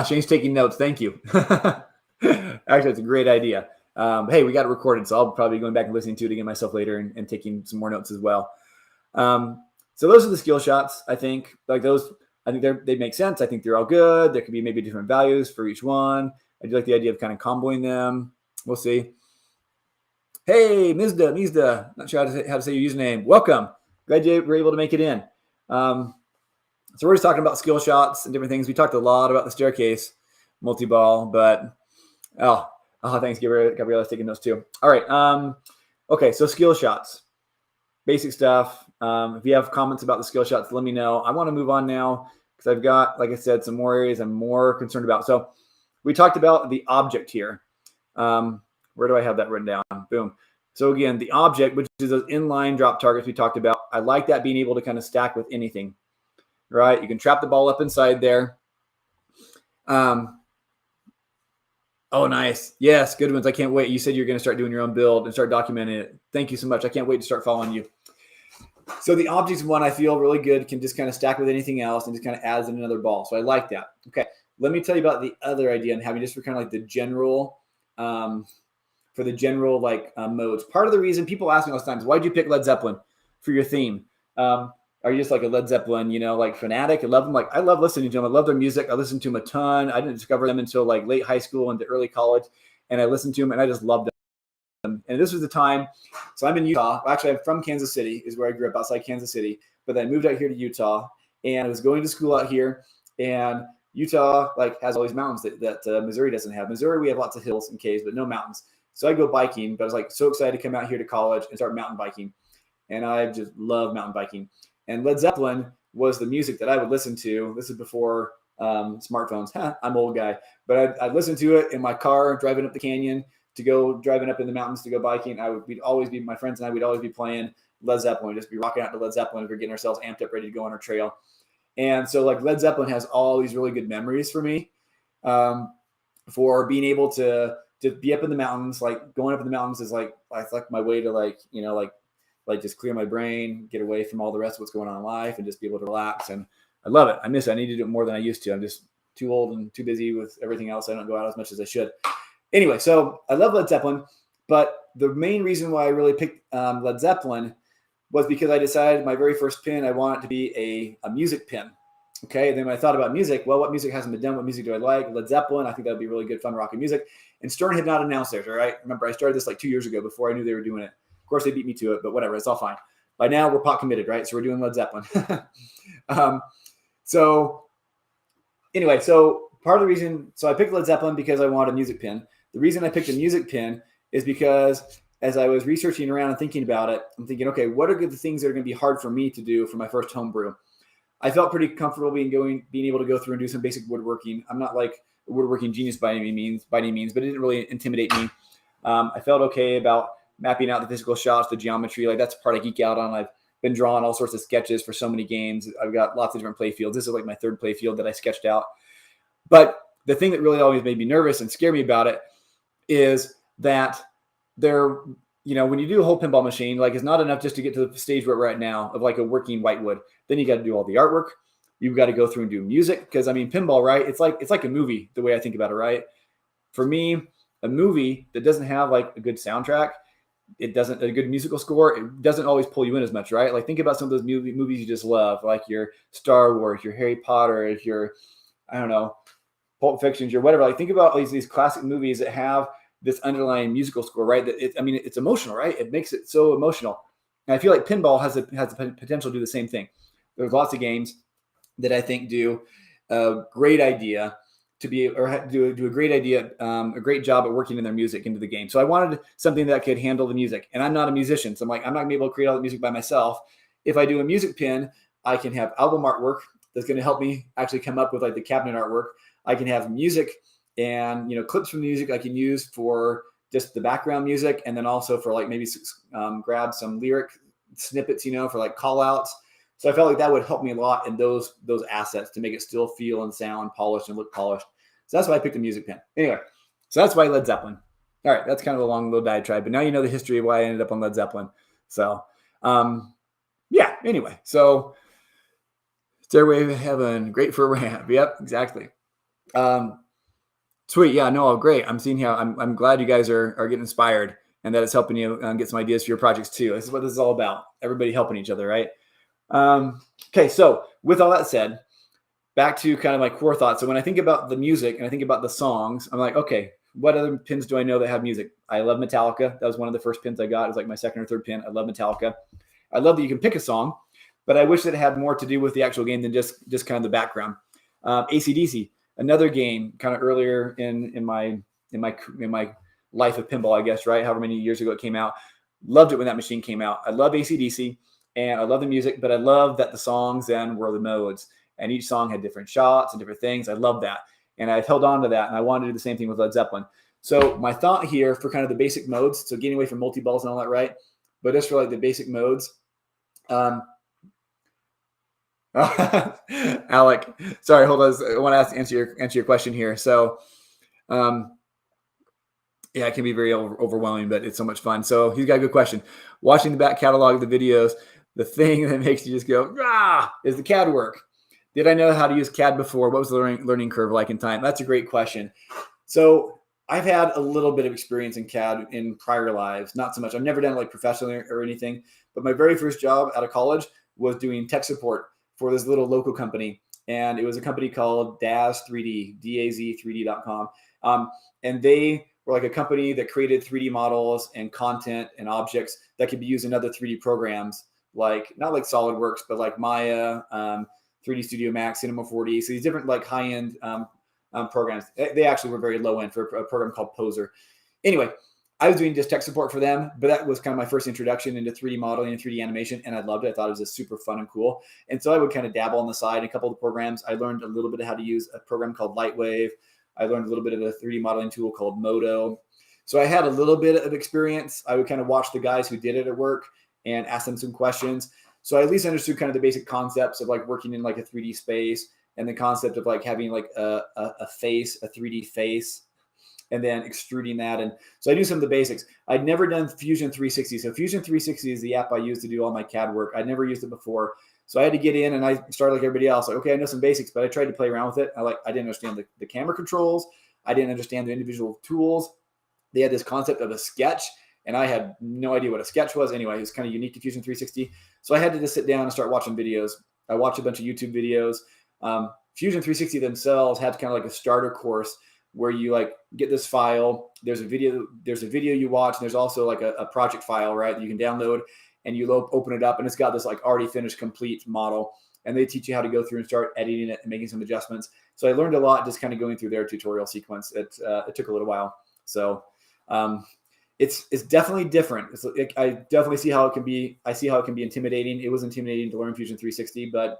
Shane's taking notes. Thank you. Actually, it's a great idea. Hey, we got it recorded, so I'll probably be going back and listening to it again myself later and taking some more notes as well. So those are the skill shots. I think like those. I think they make sense. I think they're all good. There could be maybe different values for each one. I do like the idea of kind of comboing them. We'll see. Hey, Mizda. Not sure how to say your username. Welcome. Glad you were able to make it in. So we're just talking about skill shots and different things. We talked a lot about the staircase multi-ball, but thanks, Gabriela's taking those too. All right. Okay, so skill shots, basic stuff. If you have comments about the skill shots, let me know. I want to move on now because I've got, like I said, some more areas I'm more concerned about. So we talked about the object here. Where do I have that written down? Boom. So again, the object, which is those inline drop targets we talked about. I like that being able to kind of stack with anything. Right, you can trap the ball up inside there. Oh, nice. Yes, good ones. I can't wait. You said you're going to start doing your own build and start documenting it. Thank you so much. I can't wait to start following you. So the objects one I feel really good, can just kind of stack with anything else and just kind of adds in another ball. So I like that. Okay, let me tell you about the other idea and having just for kind of like the general, for the general like modes. Part of the reason people ask me all the time is, why'd you pick Led Zeppelin for your theme? Are you just like a Led Zeppelin, like fanatic? I love them. Like I love listening to them. I love their music. I listen to them a ton. I didn't discover them until like late high school into early college, and I listened to them and I just loved them. And this was the time. So I'm in Utah. Actually, I'm from Kansas City, is where I grew up, outside Kansas City. But then I moved out here to Utah, and I was going to school out here. And Utah like has all these mountains that Missouri doesn't have. Missouri, we have lots of hills and caves, but no mountains. So I go biking. But I was like so excited to come out here to college and start mountain biking, and I just love mountain biking. And Led Zeppelin was the music that I would listen to. This is before smartphones. I'm an old guy. But I'd listen to it in my car, driving up the canyon, driving up in the mountains to go biking. We'd always be, my friends and I, we'd always be playing Led Zeppelin. We'd just be rocking out to Led Zeppelin. We're getting ourselves amped up, ready to go on our trail. And so like Led Zeppelin has all these really good memories for me, for being able to be up in the mountains. Like going up in the mountains is like my way to like just clear my brain, get away from all the rest of what's going on in life, and just be able to relax. And I love it. I miss it. I need to do it more than I used to. I'm just too old and too busy with everything else. I don't go out as much as I should. Anyway, so I love Led Zeppelin, but the main reason why I really picked Led Zeppelin was because I decided my very first pin, I want it to be a music pin. Okay, and then when I thought about music, well, what music hasn't been done? What music do I like? Led Zeppelin. I think that would be really good, fun, rocking music. And Stern had not announced theirs, all right? Remember, I started this like 2 years ago before I knew they were doing it. Of course, they beat me to it, but whatever. It's all fine. By now, we're pot committed, right? So we're doing Led Zeppelin. So anyway, so part of the reason, so I picked Led Zeppelin because I wanted a music pin. The reason I picked a music pin is because as I was researching around and thinking about it, I'm thinking, okay, what are the things that are going to be hard for me to do for my first home brew? I felt pretty comfortable being able to go through and do some basic woodworking. I'm not like a woodworking genius by any means, but it didn't really intimidate me. I felt okay about mapping out the physical shots, the geometry. Like that's the part I geek out on. I've been drawing all sorts of sketches for so many games. I've got lots of different play fields. This is like my third play field that I sketched out. But the thing that really always made me nervous and scared me about it is that when you do a whole pinball machine, like it's not enough just to get to the stage where we're at now of like a working whitewood. Then you got to do all the artwork. You've got to go through and do music. Because I mean, pinball, right? It's like a movie, the way I think about it, right? For me, a movie that doesn't have like a good soundtrack, a good musical score, it doesn't always pull you in as much, right? Like think about some of those movies you just love, like your Star Wars, your Harry Potter, your, I don't know, Pulp Fiction, your whatever. Like think about these classic movies that have this underlying musical score, right? That it's emotional, right? It makes it so emotional. And I feel like pinball has the potential to do the same thing. There's lots of games that I think do a great idea to be or do a great idea, a great job at working in their music into the game. So I wanted something that could handle the music. And I'm not a musician, so I'm like, I'm not gonna be able to create all the music by myself. If I do a music pin, I can have album artwork that's going to help me actually come up with like the cabinet artwork. I can have music and clips from the music I can use for just the background music, and then also for like maybe grab some lyric snippets, for like call outs. So I felt like that would help me a lot in those assets to make it still feel and sound polished and look polished. So that's why I picked a music pin. Anyway, so that's why Led Zeppelin. All right, that's kind of a long little diatribe, but now you know the history of why I ended up on Led Zeppelin. So yeah, anyway, so Stairway to Heaven, great for a ramp. Yep, exactly. Sweet, yeah, no, great. I'm seeing how I'm glad you guys are getting inspired and that it's helping you get some ideas for your projects too. This is what this is all about. Everybody helping each other, right? Okay, so with all that said, back to kind of my core thoughts. So when I think about the music and I think about the songs, I'm like, okay, what other pins do I know that have music? I love Metallica. That was one of the first pins I got. It was like my second or third pin. I love Metallica. I love that you can pick a song, but I wish that it had more to do with the actual game than just kind of the background. AC/DC, another game kind of earlier in my life of pinball, I guess, right? However many years ago it came out. Loved it when that machine came out. I love AC/DC and I love the music, but I love that the songs then were the modes and each song had different shots and different things. I love that. And I've held on to that, and I wanted to do the same thing with Led Zeppelin. So my thought here for kind of the basic modes, so getting away from multi-balls and all that, right? But just for like the basic modes, Alec, sorry, hold on. I want to answer your question here. So, yeah, it can be very overwhelming, but it's so much fun. So he's got a good question. Watching the back catalog of the videos, the thing that makes you just go, is the CAD work. Did I know how to use CAD before? What was the learning curve like in time? That's a great question. So I've had a little bit of experience in CAD in prior lives, not so much. I've never done it like professionally or anything, but my very first job out of college was doing tech support for this little local company. And it was a company called Daz 3D, DAZ3D.com. And they were like a company that created 3D models and content and objects that could be used in other 3D programs, like not like SolidWorks, but like Maya, 3D Studio Max, Cinema 4D. So these different like high-end programs. They actually were very low end for a program called Poser. Anyway, I was doing just tech support for them, but that was kind of my first introduction into 3D modeling and 3D animation, and I loved it. I thought it was just super fun and cool. And so I would kind of dabble on the side in a couple of the programs. I learned a little bit of how to use a program called Lightwave. I learned a little bit of a 3D modeling tool called Modo. So I had a little bit of experience. I would kind of watch the guys who did it at work and ask them some questions. So I at least understood kind of the basic concepts of like working in like a 3D space and the concept of like having like a face, a 3D face, and then extruding that. And so I knew some of the basics. I'd never done Fusion 360. So Fusion 360 is the app I use to do all my CAD work. I'd never used it before. So I had to get in and I started like everybody else. Like, okay, I know some basics, but I tried to play around with it. I didn't understand the camera controls. I didn't understand the individual tools. They had this concept of a sketch, and I had no idea what a sketch was. Anyway, it's kind of unique to Fusion 360. So I had to just sit down and start watching videos. I watched a bunch of YouTube videos. Fusion 360 themselves had kind of like a starter course where you like get this file. There's a video you watch, and there's also like a project file, right? That you can download, and you open it up, and it's got this like already finished complete model. And they teach you how to go through and start editing it and making some adjustments. So I learned a lot just kind of going through their tutorial sequence. It took a little while. So it's definitely different. I definitely see how it can be. I see how it can be intimidating. It was intimidating to learn Fusion 360, but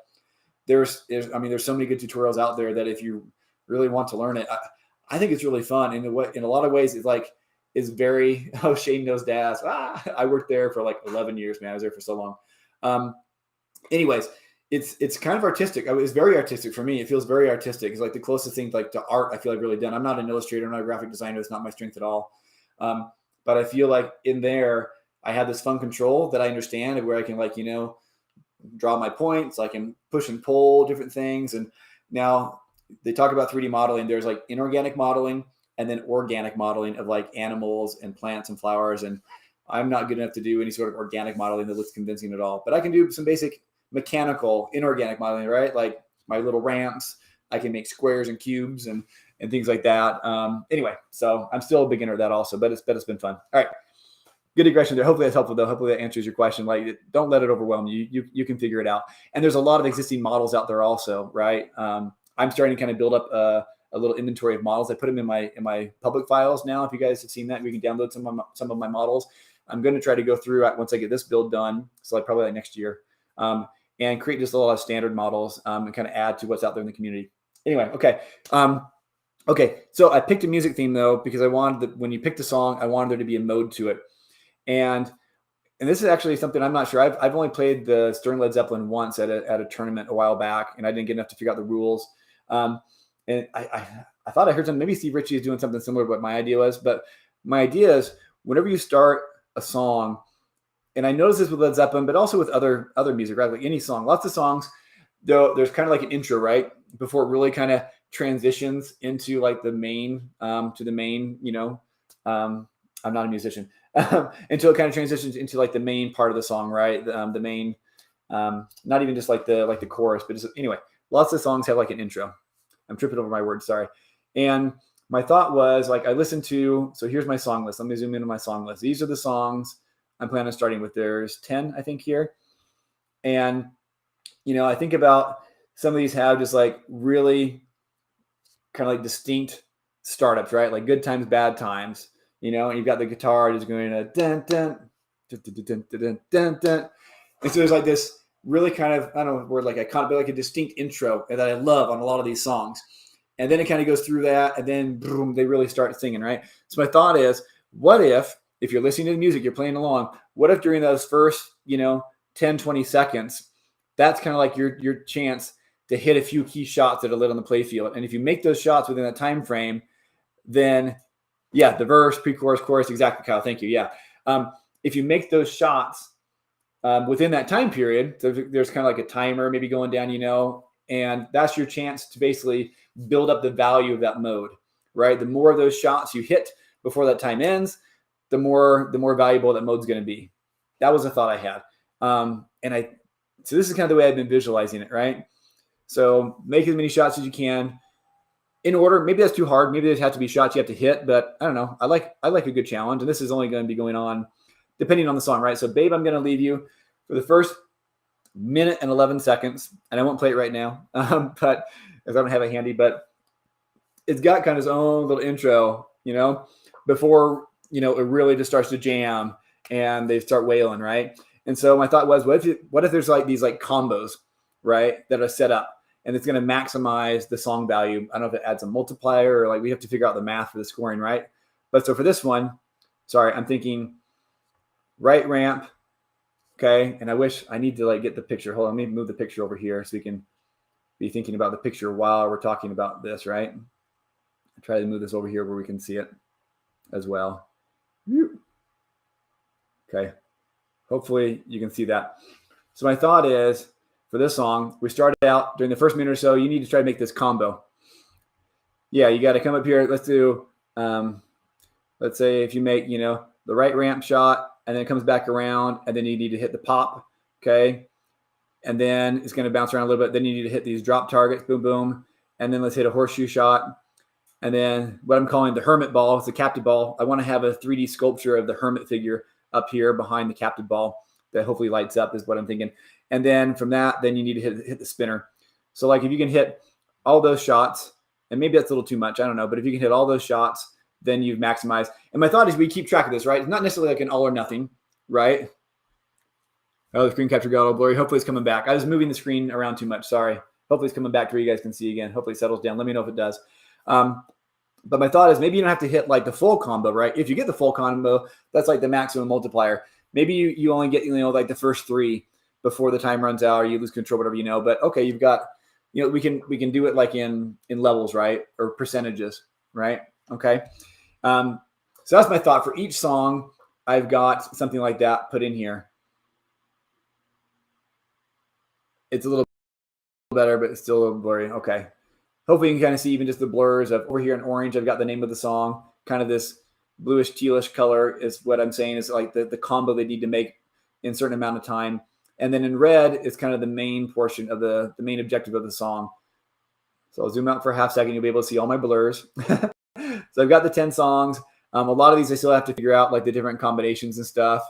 there's so many good tutorials out there that if you really want to learn it, I think it's really fun. And in a lot of ways, it's very, Shane knows Daz. I worked there for like 11 years, man. I was there for so long. Anyways, it's kind of artistic. It's very artistic for me. It feels very artistic. It's like the closest thing like to art I feel like really done. I'm not an illustrator. I'm not a graphic designer. It's not my strength at all. But I feel like in there, I have this fun control that I understand where I can draw my points. I can push and pull different things. And now they talk about 3D modeling. There's like inorganic modeling and then organic modeling of like animals and plants and flowers. And I'm not good enough to do any sort of organic modeling that looks convincing at all, but I can do some basic mechanical inorganic modeling, right? Like my little ramps, I can make squares and cubes and things like that. Anyway, so I'm still a beginner at that also, but it's been fun. All right. Good digression there. Hopefully that's helpful though. Hopefully that answers your question. Like, don't let it overwhelm you. You can figure it out. And there's a lot of existing models out there also, right? I'm starting to kind of build up a little inventory of models. I put them in my public files now. If you guys have seen that, we can download some of my models. I'm going to try to go through once I get this build done, so like probably like next year, and create just a lot of standard models and kind of add to what's out there in the community. Anyway, okay. Okay, so I picked a music theme though because I wanted when you picked a song, I wanted there to be a mode to it, and this is actually something I'm not sure. I've only played the Stern Led Zeppelin once at a tournament a while back, and I didn't get enough to figure out the rules. And I thought I heard something. Maybe Steve Ritchie is doing something similar to what my idea was, but my idea is whenever you start a song, and I noticed this with Led Zeppelin, but also with other music, right? Like any song, lots of songs, though there's kind of like an intro, right? Before it really kind of transitions into like the main, I'm not a musician, until it kind of transitions into like the main part of the song, right? The main, not even just like the chorus, but just, anyway, lots of songs have like an intro. I'm tripping over my words, sorry. And my thought was like, so here's my song list. Let me zoom into my song list. These are the songs I'm planning on starting with. There's 10, I think, here. And, I think about some of these have just like really kind of like distinct startups, right? Like good times, bad times, and you've got the guitar just going to dun, dun, dun, dun, dun, dun, dun, dun. And so there's like this really kind of, I don't know, word like a distinct intro that I love on a lot of these songs. And then it kind of goes through that, and then boom, they really start singing, right? So my thought is, what if you're listening to the music, you're playing along, what if during those first, 10, 20 seconds, that's kind of like your chance to hit a few key shots that are lit on the play field. And if you make those shots within that time frame, then yeah, the verse, pre-chorus, chorus, exactly, Kyle, thank you, yeah. If you make those shots within that time period, so there's kind of like a timer maybe going down, and that's your chance to basically build up the value of that mode, right? The more of those shots you hit before that time ends, the more valuable that mode's going to be. That was a thought I had. So this is kind of the way I've been visualizing it, right? So make as many shots as you can in order. Maybe that's too hard. Maybe there's have to be shots you have to hit, but I don't know. I like a good challenge, and this is only going to be going on depending on the song, right? So Babe, I'm going to leave you for the first minute and 11 seconds, and I won't play it right now, but as I don't have it handy, but it's got kind of its own little intro, before, it really just starts to jam and they start wailing, right? And so my thought was, what if there's like these like combos, right, that are set up, and it's going to maximize the song value. I don't know if it adds a multiplier or like we have to figure out the math for the scoring, right? But so for this one, sorry, I'm thinking right ramp, okay, and I need to like get the picture. Hold on, let me move the picture over here so we can be thinking about the picture while we're talking about this, right? I'll try to move this over here where we can see it as well. Okay, hopefully you can see that. So my thought is, for this song, we started out during the first minute or so, you need to try to make this combo. Yeah, you got to come up here. Let's do, let's say if you make, the right ramp shot, and then it comes back around, and then you need to hit the pop, okay? And then it's going to bounce around a little bit. Then you need to hit these drop targets, boom, boom. And then let's hit a horseshoe shot. And then what I'm calling the hermit ball, it's a captive ball. I want to have a 3D sculpture of the hermit figure up here behind the captive ball that hopefully lights up is what I'm thinking. And then from that, then you need to hit the spinner. So like if you can hit all those shots, and maybe that's a little too much, I don't know, but if you can hit all those shots, then you've maximized. And my thought is we keep track of this, right? It's not necessarily like an all or nothing, right? Oh, the screen capture got all blurry. Hopefully it's coming back. I was moving the screen around too much. Sorry. Hopefully it's coming back to where you guys can see again. Hopefully it settles down. Let me know if it does. But my thought is maybe you don't have to hit like the full combo, right? If you get the full combo, that's like the maximum multiplier. Maybe you only get, like the first 3 before the time runs out or you lose control, whatever, but okay, you've got, we can do it like in levels, right? Or percentages, right? Okay. So that's my thought for each song. I've got something like that put in here. It's a little better, but it's still a little blurry. Okay. Hopefully you can kind of see even just the blurs of over here in orange. I've got the name of the song, kind of this bluish tealish color is what I'm saying is like the combo they need to make in a certain amount of time. And then in red is kind of the main portion of the main objective of the song. So I'll zoom out for a half second. You'll be able to see all my blurs. So I've got the 10 songs. A lot of these I still have to figure out like the different combinations and stuff.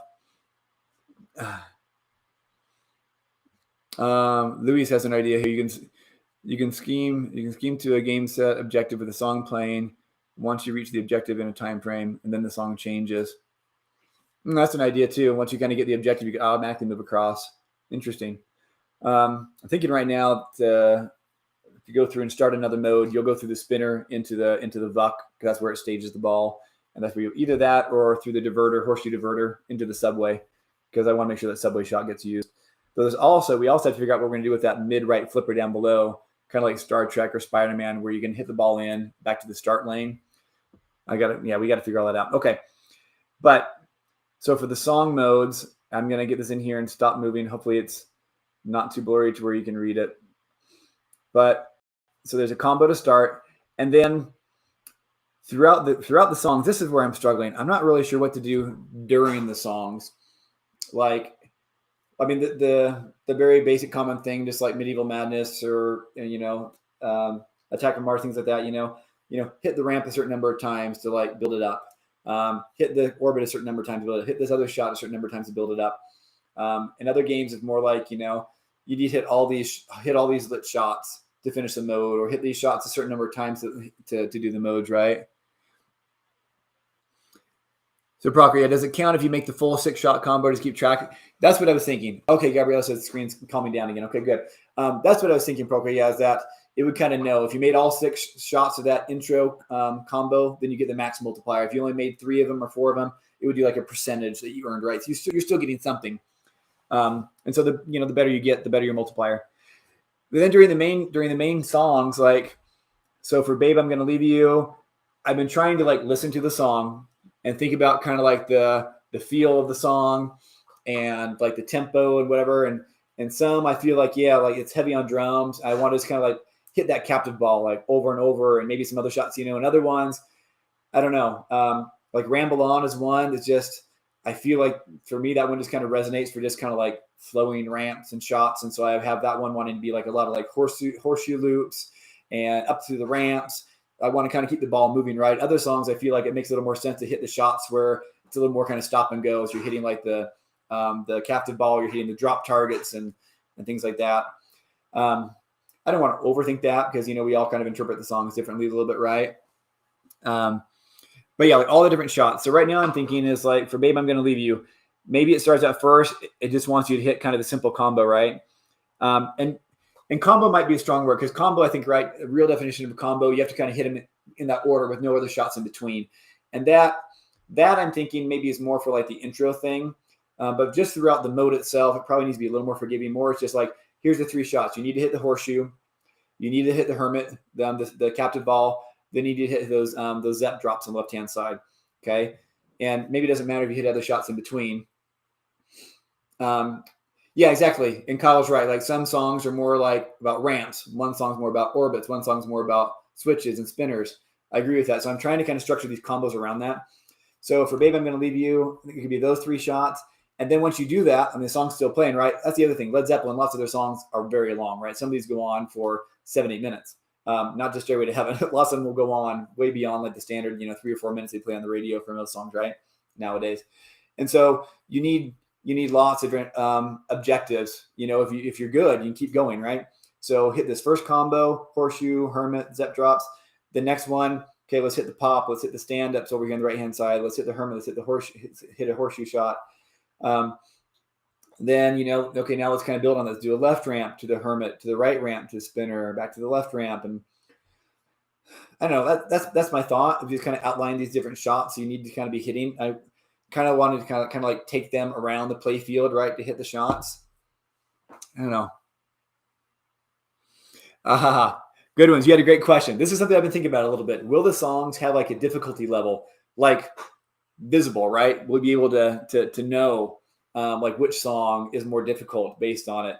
Luis has an idea here. You can scheme to a game set objective with a song playing once you reach the objective in a time frame, and then the song changes. And that's an idea too. Once you kind of get the objective, you can automatically move across. Interesting. I'm thinking right now to if you go through and start another mode, you'll go through the spinner into the VUC, because that's where it stages the ball. And that's where you either that or through the diverter, horseshoe diverter, into the subway, because I want to make sure that subway shot gets used. So we also have to figure out what we're going to do with that mid-right flipper down below, kind of like Star Trek or Spider-Man, where you can hit the ball in back to the start lane. We got to figure all that out. Okay. But so for the song modes, I'm going to get this in here and stop moving. Hopefully it's not too blurry to where you can read it. But so there's a combo to start, and then throughout the songs, this is where I'm struggling. I'm not really sure what to do during the songs. Like, I mean, the very basic common thing, just like Medieval Madness or Attack of Mars, things like that. Hit the ramp a certain number of times to like build it up. Hit the orbit a certain number of times to build it. Hit this other shot a certain number of times to build it up. In other games, it's more like you need to hit all these lit shots to finish the mode, or hit these shots a certain number of times to do the modes, right? So Proctor, does it count if you make the full 6-shot combo to keep track? That's what I was thinking. Okay, Gabrielle says the screen's calming down again. Okay, good. That's what I was thinking, Proctor. Yeah, is that it would kind of know if you made all 6 shots of that intro combo, then you get the max multiplier. If you only made 3 of them or 4 of them, it would do like a percentage that you earned, right? So you're still getting something. And so the better you get, the better your multiplier. But then during the main songs, like, so for Babe, I'm Gonna Leave You, I've been trying to like listen to the song and think about kind of like the feel of the song and like the tempo and whatever. And some I feel like, yeah, like it's heavy on drums. I want to just kind of like hit that captive ball like over and over, and maybe some other shots, and other ones, I don't know. Like Ramble On is one that's just, I feel like for me, that one just kind of resonates for just kind of like flowing ramps and shots. And so I have that one wanting to be like a lot of like horseshoe loops and up through the ramps. I want to kind of keep the ball moving, right? Other songs, I feel like it makes a little more sense to hit the shots where it's a little more kind of stop and go. So you're hitting like the captive ball, you're hitting the drop targets and things like that. I don't want to overthink that because, we all kind of interpret the songs differently a little bit, right? But yeah, like all the different shots. So right now I'm thinking is like for Babe, I'm Gonna Leave You. Maybe it starts out first. It just wants you to hit kind of the simple combo, right? And combo might be a strong word because combo, I think, right, a real definition of a combo, you have to kind of hit them in that order with no other shots in between. And that I'm thinking maybe is more for like the intro thing. But just throughout the mode itself, it probably needs to be a little more forgiving. More, it's just like, here's the 3 shots. You need to hit the horseshoe. You need to hit the hermit, the captive ball. Then you need to hit those Zep drops on the left-hand side, okay? And maybe it doesn't matter if you hit other shots in between. Yeah, exactly. And Kyle's right. Like some songs are more like about ramps. One song's more about orbits. One song's more about switches and spinners. I agree with that. So I'm trying to kind of structure these combos around that. So for Babe, I'm Gonna Leave You, I think it could be those 3 shots. And then once you do that, the song's still playing, right? That's the other thing. Led Zeppelin, lots of their songs are very long, right? Some of these go on for 7-8 minutes. Not just Stairway to Heaven. Lots of them will go on way beyond like the standard, 3 or 4 minutes they play on the radio for most songs, right? Nowadays. And so you need lots of different objectives. If you're good, you can keep going, right? So hit this first combo, horseshoe, hermit, Zep drops. The next one, okay, let's hit the pop. Let's hit the stand-ups over here on the right-hand side. Let's hit the hermit. Let's hit the horseshoe, hit a horseshoe shot. Then, okay, now let's kind of build on this. Do a left ramp to the hermit, to the right ramp to the spinner, back to the left ramp. And I don't know, that's my thought. If you kind of outline these different shots you need to kind of be hitting. I kind of wanted to kind of like take them around the play field, right, to hit the shots. I don't know. Good ones. You had a great question. This is something I've been thinking about a little bit. Will the songs have like a difficulty level, like visible, right? We'll be able to know like which song is more difficult based on it.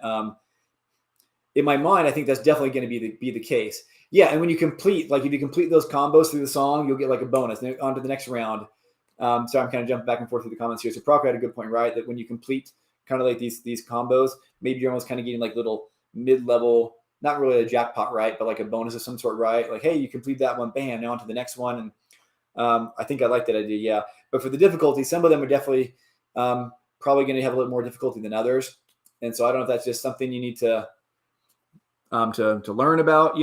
In my mind, I think that's definitely going to be the case. Yeah, and when you complete, like if you complete those combos through the song, you'll get like a bonus. And on to the next round. So I'm kind of jumping back and forth through the comments here. So Proctor had a good point, right? That when you complete kind of like these combos, maybe you're almost kind of getting like little mid-level, not really a jackpot, right? But like a bonus of some sort, right? Like, hey, you complete that one, bam, now on to the next one. And I think I like that idea, yeah. But for the difficulty, some of them are definitely probably going to have a little more difficulty than others. And so I don't know if that's just something you need to to learn about,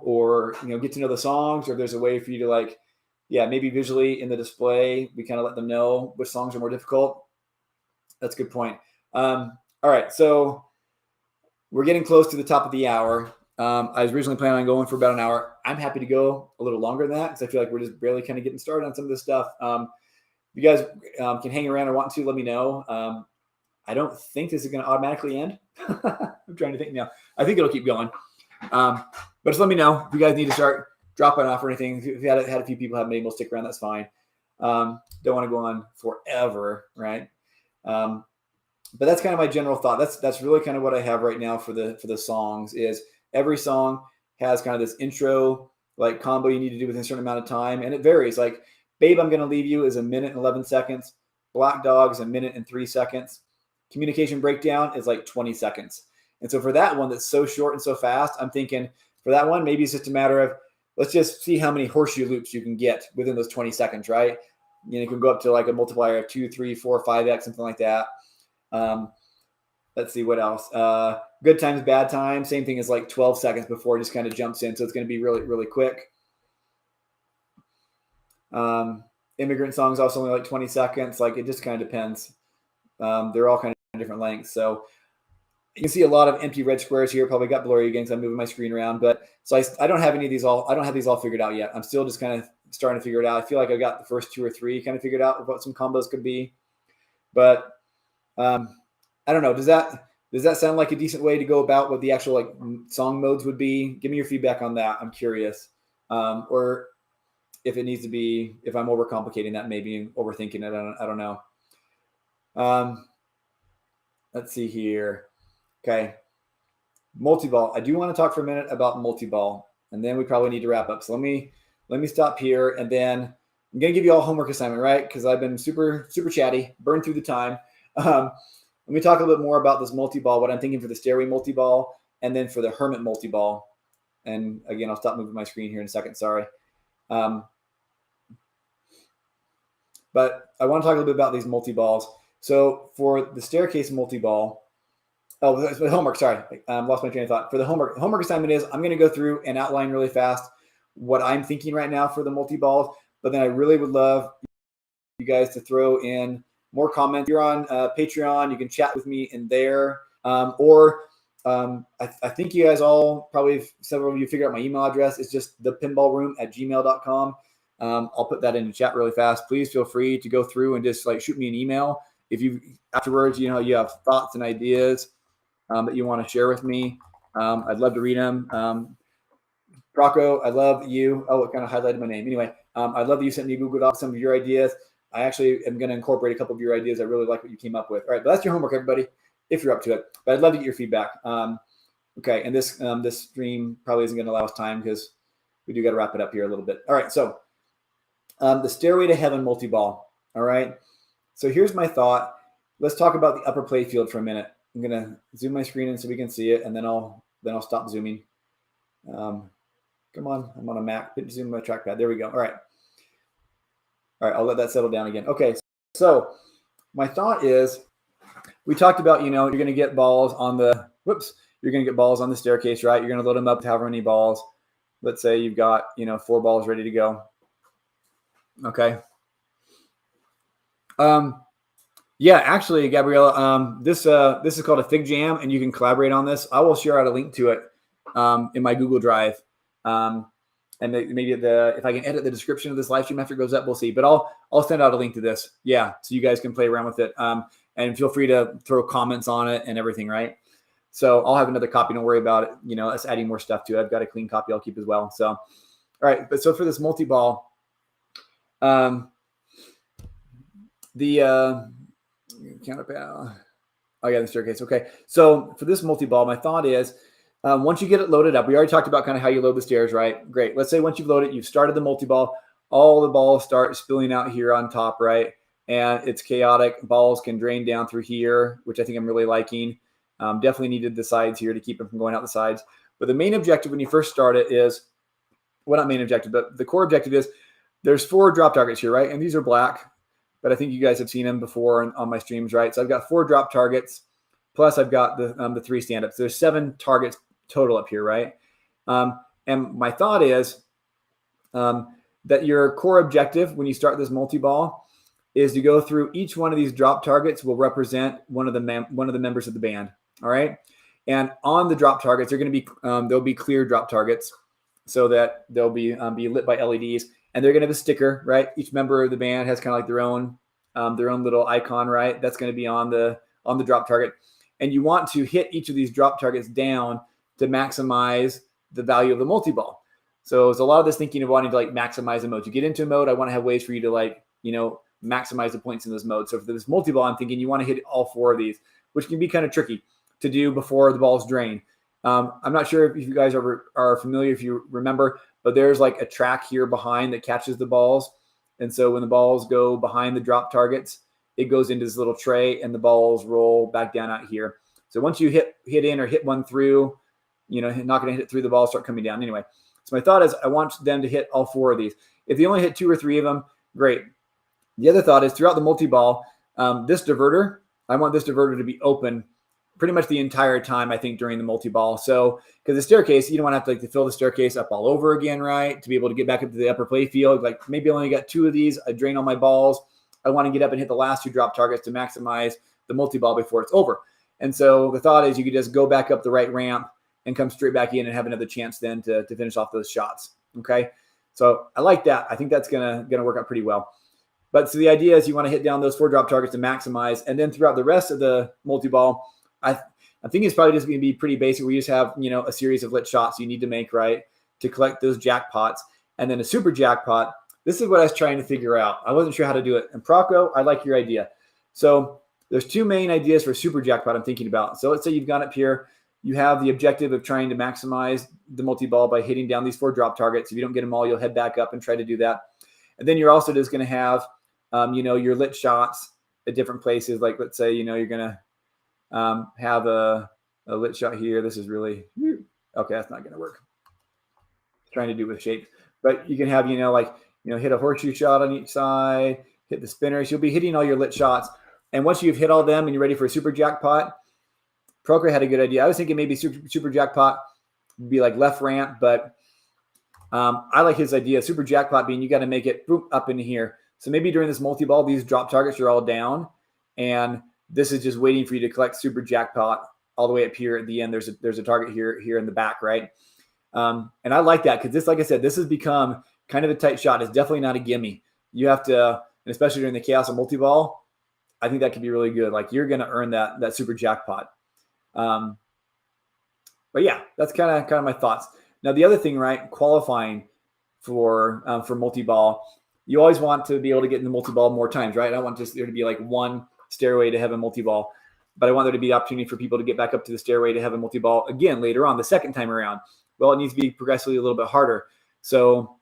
or, get to know the songs, or if there's a way for you to maybe visually in the display, we kind of let them know which songs are more difficult. That's a good point. All right. So we're getting close to the top of the hour. I was originally planning on going for about an hour. I'm happy to go a little longer than that because I feel like we're just barely kind of getting started on some of this stuff. If you guys can hang around or want to, let me know. I don't think this is going to automatically end. I'm trying to think now. I think it'll keep going. But just let me know if you guys need to start dropping off or anything. If you had a few people have maybe will stick around, that's fine. Don't want to go on forever, right? But that's kind of my general thought. That's really kind of what I have right now for the songs. Is every song has kind of this intro combo you need to do within a certain amount of time, and it varies. Like Babe, I'm Gonna Leave You is 1 minute and 11 seconds. Black Dog is 1 minute and 3 seconds. Communication Breakdown is 20 seconds. And so for that one that's so short and so fast, I'm thinking for that one, maybe it's just a matter of let's just see how many horseshoe loops you can get within those 20 seconds, right? You can go up to a multiplier of 2, 3, 4, 5x, something like that. Let's see what else. Good Times, Bad Times, same thing as 12 seconds before it just kind of jumps in. So it's going to be really, really quick. Immigrant Songs also only 20 seconds. It just kind of depends. They're all kind of different lengths. So you can see a lot of empty red squares here. Probably got blurry again because I'm moving my screen around. But so I don't have any of these all. I don't have these all figured out yet. I'm still just kind of starting to figure it out. I feel like I got the first 2 or 3 kind of figured out what some combos could be. But I don't know. Does that sound like a decent way to go about what the actual song modes would be? Give me your feedback on that. I'm curious. Or if it needs to be, if I'm overcomplicating that, maybe overthinking it. I don't know. Let's see here. Okay. Multi-ball. I do want to talk for a minute about multi-ball, and then we probably need to wrap up. So let me stop here, and then I'm going to give you all a homework assignment, right? Because I've been super, super chatty, burned through the time. Let me talk a little bit more about this multi-ball, what I'm thinking for the Stairway multi-ball, and then for the Hermit multi-ball. And again, I'll stop moving my screen here in a second. Sorry. But I want to talk a little bit about these multi-balls. So for the Staircase multi-ball, for the homework, sorry, lost my train of thought. For the homework assignment is I'm going to go through and outline really fast what I'm thinking right now for the multi-balls, but then I really would love you guys to throw in more comments. If you're on Patreon, you can chat with me in there. I think you guys all, probably several of you figured out my email address. It's just thepinballroom@gmail.com. I'll put that in the chat really fast. Please feel free to go through and just shoot me an email. If you afterwards, you have thoughts and ideas that you want to share with me, I'd love to read them. Rocco, I love you. Oh, it kind of highlighted my name. Anyway, I'd love that you sent me a Google Doc, some of your ideas. I actually am going to incorporate a couple of your ideas. I really like what you came up with. All right, but that's your homework, everybody, if you're up to it. But I'd love to get your feedback. Okay, and this stream probably isn't going to allow us time because we do got to wrap it up here a little bit. All right, so the Stairway to Heaven multi-ball. All right, so here's my thought. Let's talk about the upper play field for a minute. I'm going to zoom my screen in so we can see it, and then I'll stop zooming. Come on, I'm on a Mac. Zoom my trackpad. There we go. All right, I'll let that settle down again. Okay, so my thought is, we talked about, you're going to get balls on the, you're going to get balls on the staircase, right? You're going to load them up with however many balls. Let's say you've got, 4 balls ready to go. Okay. Yeah, actually, Gabriella, this is called a Fig Jam, and you can collaborate on this. I will share out a link to it in my Google Drive. And maybe if I can edit the description of this live stream after it goes up, we'll see. But I'll send out a link to this. Yeah, so you guys can play around with it. And feel free to throw comments on it and everything, right? So I'll have another copy. Don't worry about it. Us adding more stuff to it. I've got a clean copy I'll keep as well. So, all right. But so for this multi-ball, the counterpart. Oh yeah, the staircase. Okay. So for this multi-ball, my thought is, once you get it loaded up, we already talked about kind of how you load the stairs, right? Great. Let's say once you've loaded it, you've started the multi-ball, all the balls start spilling out here on top, right? And it's chaotic. Balls can drain down through here, which I think I'm really liking. Definitely needed the sides here to keep them from going out the sides. But the main objective when you first start it is, well, not main objective, but the core objective is there's 4 drop targets here, right? And these are black, but I think you guys have seen them before on my streams, right? So I've got 4 drop targets, plus I've got the 3 stand-ups. There's 7 targets total up here, right? And my thought is that your core objective when you start this multi-ball is to go through each one of these drop targets will represent one of the members of the band. All right. And on the drop targets, they're going to be there'll be clear drop targets so that they'll be lit by LEDs, and they're going to have a sticker, right? Each member of the band has kind of like their own little icon, right? That's going to be on the drop target. And you want to hit each of these drop targets down to maximize the value of the multi-ball. So it's a lot of this thinking of wanting to like maximize a mode. You get into a mode, I want to have ways for you to like, maximize the points in this mode. So for this multi-ball, I'm thinking you want to hit all 4 of these, which can be kind of tricky to do before the ball's drained. I'm not sure if you guys are familiar, if you remember, but there's like a track here behind that catches the balls. And so when the balls go behind the drop targets, it goes into this little tray and the balls roll back down out here. So once you hit in or hit one through, not going to hit it through, the balls start coming down anyway. So my thought is I want them to hit all 4 of these. If they only hit 2 or 3 of them, great. The other thought is throughout the multi-ball, this diverter, I want this diverter to be open pretty much the entire time, I think, during the multi-ball. So because the staircase, you don't want to have to fill the staircase up all over again, right? To be able to get back up to the upper play field. Like maybe I only got 2 of these. I drain all my balls. I want to get up and hit the last 2 drop targets to maximize the multi-ball before it's over. And so the thought is you could just go back up the right ramp and come straight back in and have another chance then to finish off those shots. Okay. So I like that. I think that's gonna work out pretty well. But so the idea is you want to hit down those 4 drop targets to maximize. And then throughout the rest of the multi-ball, I think it's probably just going to be pretty basic. We just have, a series of lit shots you need to make, right, to collect those jackpots. And then a super jackpot. This is what I was trying to figure out. I wasn't sure how to do it. And Proco, I like your idea. So there's 2 main ideas for super jackpot I'm thinking about. So let's say you've gone up here. You have the objective of trying to maximize the multi-ball by hitting down these 4 drop targets. If you don't get them all, you'll head back up and try to do that. And then you're also just going to have, your lit shots at different places. Like let's say, you're going to have a lit shot here. This is really, okay, that's not going to work. Trying to do with shape. But you can have, hit a horseshoe shot on each side, hit the spinners. You'll be hitting all your lit shots. And once you've hit all them and you're ready for a super jackpot, Proker had a good idea. I was thinking maybe super jackpot would be like left ramp, but I like his idea. Super jackpot being you got to make it boom, up into here. So maybe during this multi-ball, these drop targets are all down, and this is just waiting for you to collect super jackpot all the way up here at the end. There's a target here in the back, right? And I like that because this, like I said, this has become kind of a tight shot. It's definitely not a gimme. You have to, and especially during the chaos of multi-ball, I think that could be really good. Like you're going to earn that super jackpot. But yeah, that's kind of my thoughts. Now the other thing, right? Qualifying for multi-ball, you always want to be able to get in the multi-ball more times, right? I don't want just there to be like one stairway to heaven multi-ball, but I want there to be the opportunity for people to get back up to the stairway to heaven multi-ball again later on, the second time around. Well, it needs to be progressively a little bit harder. So,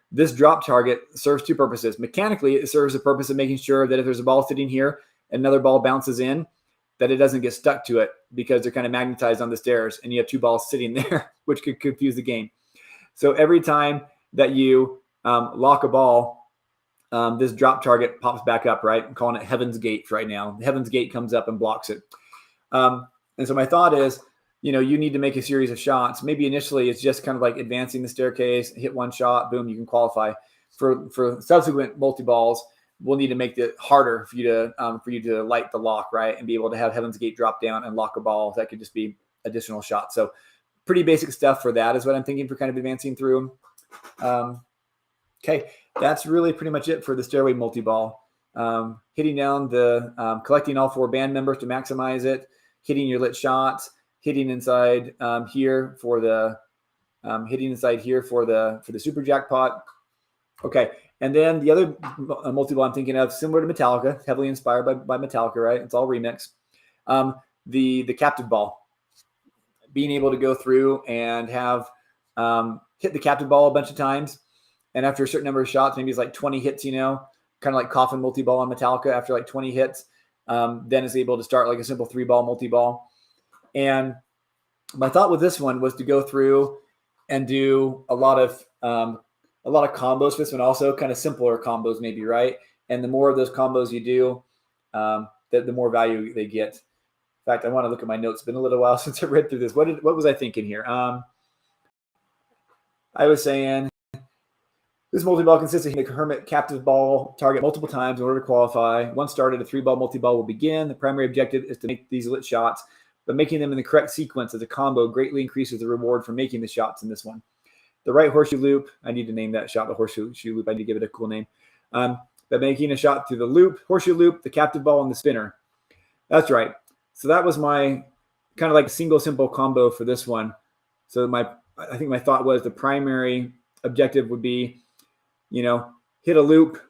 this drop target serves 2 purposes. Mechanically, it serves the purpose of making sure that if there's a ball sitting here, another ball bounces in, that it doesn't get stuck to it because they're kind of magnetized on the stairs and you have 2 balls sitting there, which could confuse the game. So every time that you lock a ball, this drop target pops back up, right? I'm calling it Heaven's Gate right now. Heaven's Gate comes up and blocks it. And so my thought is, you need to make a series of shots. Maybe initially it's just kind of like advancing the staircase, hit 1 shot, boom, you can qualify. For subsequent multi-balls, we'll need to make it harder for you to light the lock, right? And be able to have Heaven's Gate drop down and lock a ball. That could just be additional shots. So pretty basic stuff for that is what I'm thinking for kind of advancing through. Okay, that's really pretty much it for the stairway multi-ball. Hitting down collecting all 4 band members to maximize it, hitting your lit shots, hitting inside here for the super jackpot. Okay, and then the other multi-ball I'm thinking of, similar to Metallica, heavily inspired by Metallica, right? It's all remix. The captive ball, being able to go through and have hit the captive ball a bunch of times. And after a certain number of shots, maybe it's like 20 hits, kind of like coffin multi-ball on Metallica. After like 20 hits, then is able to start like a simple 3-ball multi-ball. And my thought with this one was to go through and do a lot of combos for this one, also kind of simpler combos maybe, right? And the more of those combos you do, the more value they get. fact, I want to look at my notes. It's been a little while since I read through this. What was I thinking here? I was saying this multi-ball consists of hitting the Hermit captive ball target multiple times in order to qualify. Once started, a 3-ball multi-ball will begin. The primary objective is to make these lit shots, but making them in the correct sequence as a combo greatly increases the reward for making the shots in this one. The right horseshoe loop, I need to name that shot the horseshoe loop. I need to give it a cool name. But making a shot through the loop, horseshoe loop, the captive ball, and the spinner. That's right. So that was my kind of like single simple combo for this one. So I think my thought was the primary objective would be, hit a loop,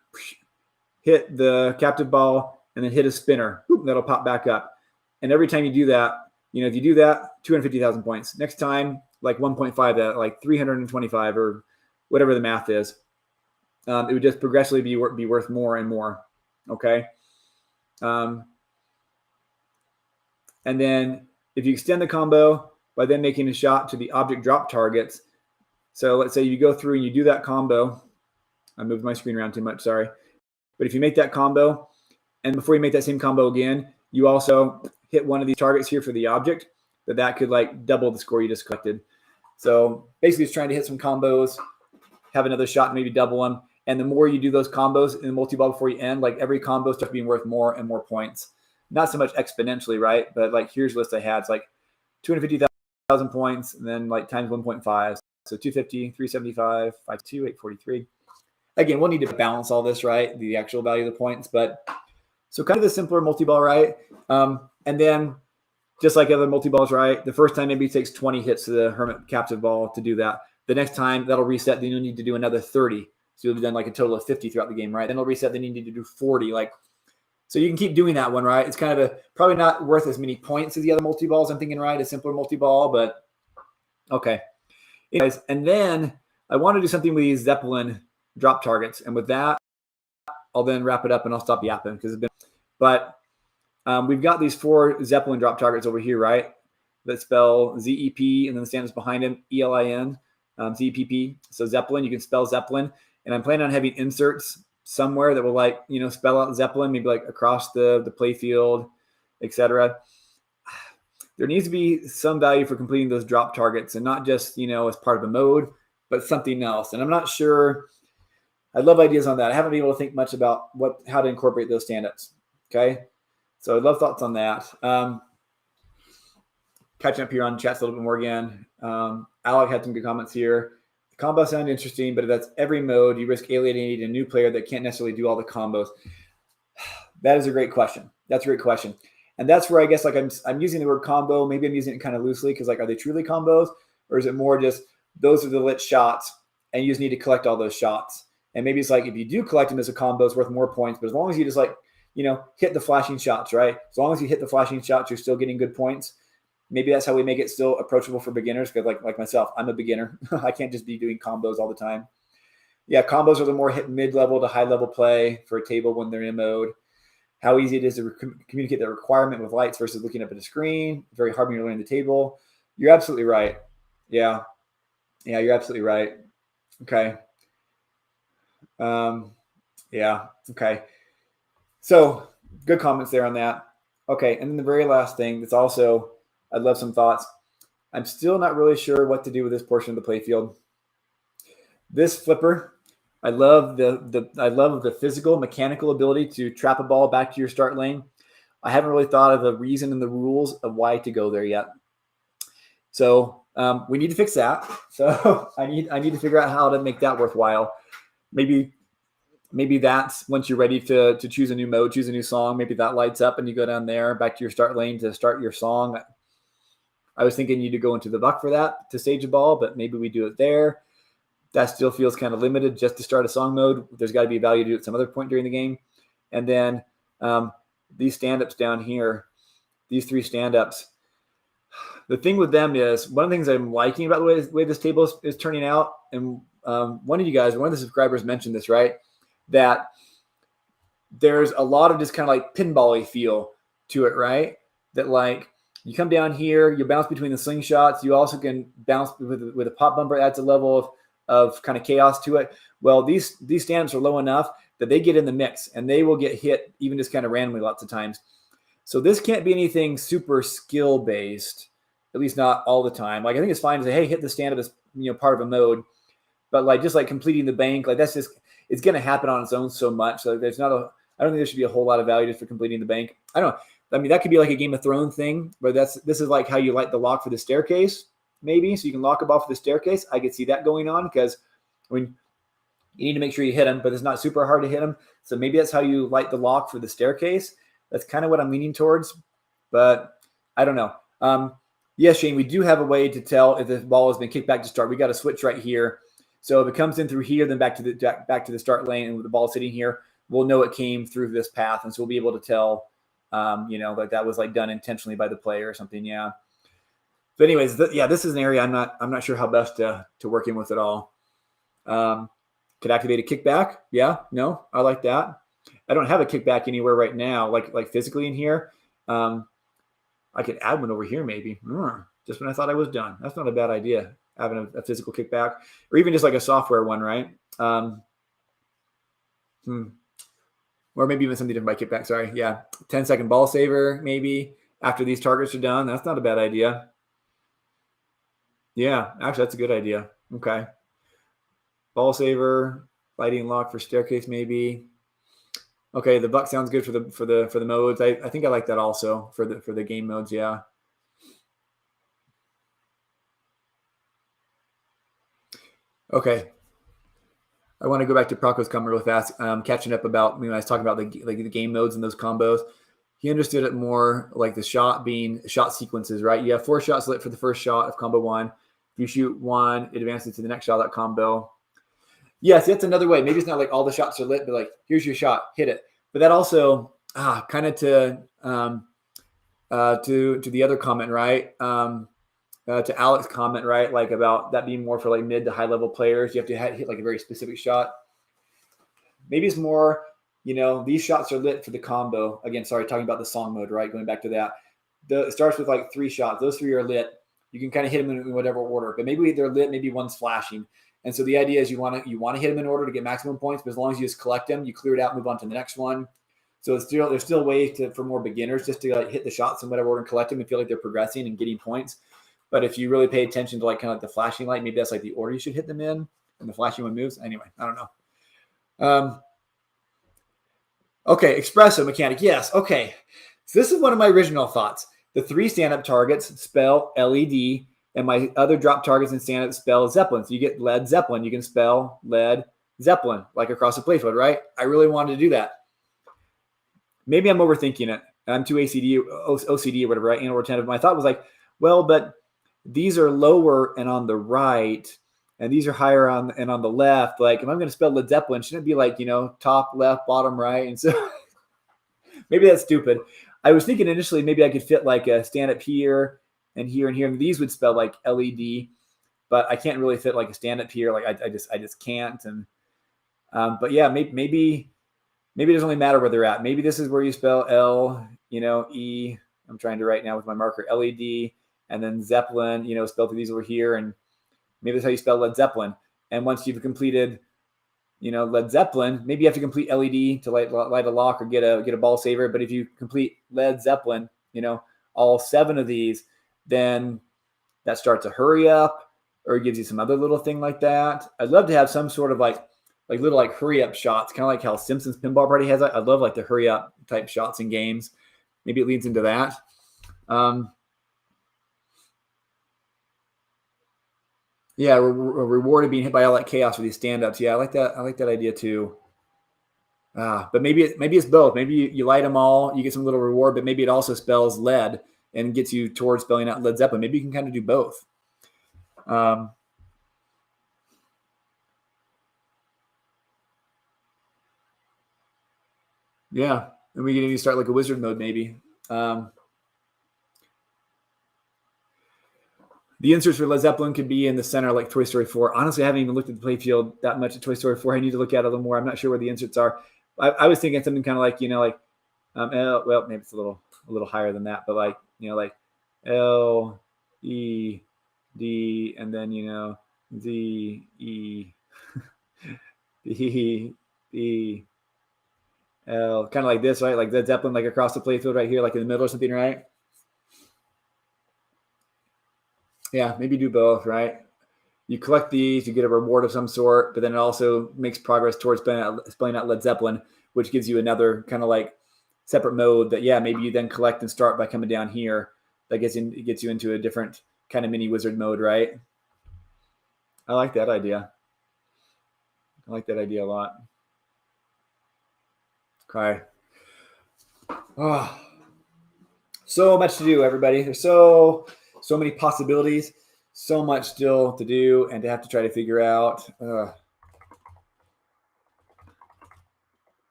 hit the captive ball, and then hit a spinner. That'll pop back up. And every time you do that, if you do that, 250,000 points. Next time, like 1.5 that, like 325 or whatever the math is. It would just progressively be worth more and more. Okay. And then if you extend the combo by then making a shot to the object drop targets. So let's say you go through and you do that combo. I moved my screen around too much, sorry. But if you make that combo, and before you make that same combo again, you also hit one of these targets here for the object, that could like double the score you just collected. So basically it's trying to hit some combos, have another shot, maybe double them. And the more you do those combos in the multi-ball before you end, like every combo starts being worth more and more points. Not so much exponentially, right? But like here's a list I had. It's like 250,000 points and then like times 1.5. So 250, 375, 52, 843. Again, we'll need to balance all this, right? The actual value of the points. But so kind of the simpler multi-ball, right? And then just like other multi-balls, right? The first time maybe it takes 20 hits to the Hermit captive ball to do that. The next time that'll reset, then you'll need to do another 30. So you'll have done like a total of 50 throughout the game, right? Then it'll reset, then you need to do 40. So you can keep doing that one, right? It's kind of probably not worth as many points as the other multi-balls, I'm thinking, right? A simpler multi-ball, but okay. Anyways, and then I want to do something with these Zeppelin drop targets. And with that, I'll then wrap it up and I'll stop yapping because it's been, but we've got these 4 Zeppelin drop targets over here, right? That spell Z-E-P and then the standards behind him, E-L-I-N, Z-E-P-P. So Zeppelin, you can spell Zeppelin. And I'm planning on having inserts somewhere that will spell out Zeppelin, maybe like across the play field, etc. There needs to be some value for completing those drop targets and not just, as part of a mode, but something else. And I'm not sure. I'd love ideas on that. I haven't been able to think much about how to incorporate those stand-ups. Okay. So I'd love thoughts on that. Catching up here on chats a little bit more again. Alec had some good comments here. The combo sound interesting, but if that's every mode, you risk alienating a new player that can't necessarily do all the combos. That is a great question. That's a great question. And that's where I guess I'm using the word combo. Maybe I'm using it kind of loosely because are they truly combos? Or is it more just those are the lit shots and you just need to collect all those shots? And maybe it's like if you do collect them as a combo, it's worth more points. But as long as you just hit the flashing shots, right? As long as you hit the flashing shots, you're still getting good points. Maybe that's how we make it still approachable for beginners. Because like myself, I'm a beginner. I can't just be doing combos all the time. Yeah, combos are the more hit mid-level to high-level play for a table when they're in mode. How easy it is to communicate the requirement with lights versus looking up at a screen. Very hard when you're learning the table. You're absolutely right. Yeah, you're absolutely right. Okay. Yeah. Okay. So good comments there on that. Okay. And then the very last thing that's also, I'd love some thoughts. I'm still not really sure what to do with this portion of the playfield. This flipper, I love the physical, mechanical ability to trap a ball back to your start lane. I haven't really thought of the reason and the rules of why to go there yet. So we need to fix that. So I need to figure out how to make that worthwhile. Maybe that's once you're ready to choose a new mode, choose a new song, maybe that lights up and you go down there back to your start lane to start your song. I was thinking you to go into the buck for that to stage a ball, but maybe we do it there. That still feels kind of limited just to start a song mode. There's got to be value to do it at some other point during the game. And then these stand-ups down here, these 3 stand-ups, the thing with them is one of the things I'm liking about the way this table is turning out, and one of the subscribers mentioned this, right? That there's a lot of just kind of like pinball-y feel to it, right? That like you come down here, you bounce between the slingshots. You also can bounce with a pop bumper. Adds a level of kind of chaos to it. Well, these stand-ups are low enough that they get in the mix and they will get hit even just kind of randomly lots of times. So this can't be anything super skill based, at least not all the time. Like I think it's fine to say, hey, hit the stand up as part of a mode, but like just like completing the bank, like that's just it's going to happen on its own so much. So there's not a I don't think there should be a whole lot of value just for completing the bank. I don't know. I mean, that could be like a Game of Thrones thing, but this is like how you light the lock for the staircase, maybe. So you can lock a ball for the staircase. I could see that going on because you need to make sure you hit them, but it's not super hard to hit them. So maybe that's how you light the lock for the staircase. That's kind of what I'm leaning towards, but I don't know. Yes, Shane, we do have a way to tell if the ball has been kicked back to start. We got a switch right here. So if it comes in through here, then back to the start lane, and with the ball sitting here, we'll know it came through this path, and so we'll be able to tell, like that was like done intentionally by the player or something. Yeah. But anyways, this is an area I'm not sure how best to work in with it all. Could activate a kickback. Yeah, no, I like that. I don't have a kickback anywhere right now, like physically in here. I could add one over here maybe. Just when I thought I was done. That's not a bad idea, having a physical kickback, or even just like a software one, right? Or maybe even something different by kickback. Sorry. Yeah. 10-second ball saver, maybe after these targets are done. That's not a bad idea. Yeah, actually, that's a good idea. Okay. Ball saver, lighting lock for staircase, maybe. Okay, the buck sounds good for the modes. I think I like that also for the game modes. Yeah. Okay. I want to go back to Procco's comment real fast. Catching up about when I was talking about the game modes and those combos. He understood it more like the shot being shot sequences, right? You have 4 shots lit for the first shot of combo 1. If you shoot 1, it advances to the next shot of that combo. Yes, that's another way. Maybe it's not like all the shots are lit, but like here's your shot, hit it. But that also kind of to the other comment, right? To Alex's comment, right? Like about that being more for like mid to high level players. You have to hit like a very specific shot. Maybe it's more, these shots are lit for the combo. Again, sorry, talking about the song mode, right? Going back to that. It starts with like 3 shots. Those 3 are lit. You can kind of hit them in whatever order, but maybe they're lit, maybe one's flashing. And so the idea is you want to hit them in order to get maximum points, but as long as you just collect them, you clear it out, move on to the next one. So there's still ways for more beginners just to like hit the shots in whatever order and collect them and feel like they're progressing and getting points. But if you really pay attention to like kind of like the flashing light, maybe that's like the order you should hit them in, and the flashing one moves. Anyway, I don't know. Okay, espresso mechanic. Yes. Okay. So this is one of my original thoughts. The 3 stand-up targets spell LED, and my other drop targets in stand-up spell Zeppelin. So you get Led Zeppelin. You can spell Led Zeppelin, like across the playfield, right? I really wanted to do that. Maybe I'm overthinking it. I'm too OCD or whatever, right? Anal retentive. My thought was like, well, but these are lower and on the right, and these are higher on the left. Like, if I'm going to spell Led Zeppelin, shouldn't it be like, top, left, bottom, right? And so maybe that's stupid. I was thinking initially maybe I could fit like a stand up here and here and here, and these would spell like LED, but I can't really fit like a stand up here. Like I just can't. And but yeah, maybe it doesn't really matter where they're at. Maybe this is where you spell L, E. I'm trying to write now with my marker LED, and then Zeppelin, spelled these over here, and maybe that's how you spell Led Zeppelin. And once you've completed, Led Zeppelin, maybe you have to complete LED to light a lock or get a ball saver. But if you complete Led Zeppelin, all 7 of these, then that starts a hurry up, or it gives you some other little thing like that. I'd love to have some sort of like little like hurry up shots, kind of like how Simpsons Pinball Party has. I love like the hurry up type shots in games. Maybe it leads into that. Yeah, rewarded being hit by all that chaos for these stand-ups. Yeah, I like that. I like that idea too. But maybe it's both. Maybe you light them all, you get some little reward, but maybe it also spells lead and gets you towards spelling out Led Zeppelin. Maybe you can kind of do both. Yeah, and we can even start like a wizard mode maybe. The inserts for Led Zeppelin could be in the center, like Toy Story 4. Honestly, I haven't even looked at the playfield that much at Toy Story 4. I need to look at it a little more. I'm not sure where the inserts are. I was thinking something kind of like, well, maybe it's a little higher than that, but like, like L, E, D, and then, Z, E, D, B, kind of like this, right? Like Led Zeppelin, like across the playfield right here, like in the middle or something, right? Yeah, maybe do both, right? You collect these, you get a reward of some sort, but then it also makes progress towards spelling out Led Zeppelin, which gives you another kind of like separate mode that, yeah, maybe you then collect and start by coming down here. That gets you into a different kind of mini wizard mode, right? I like that idea. I like that idea a lot. Okay. Oh, so much to do, everybody. There's so many possibilities, so much still to do and to have to try to figure out. All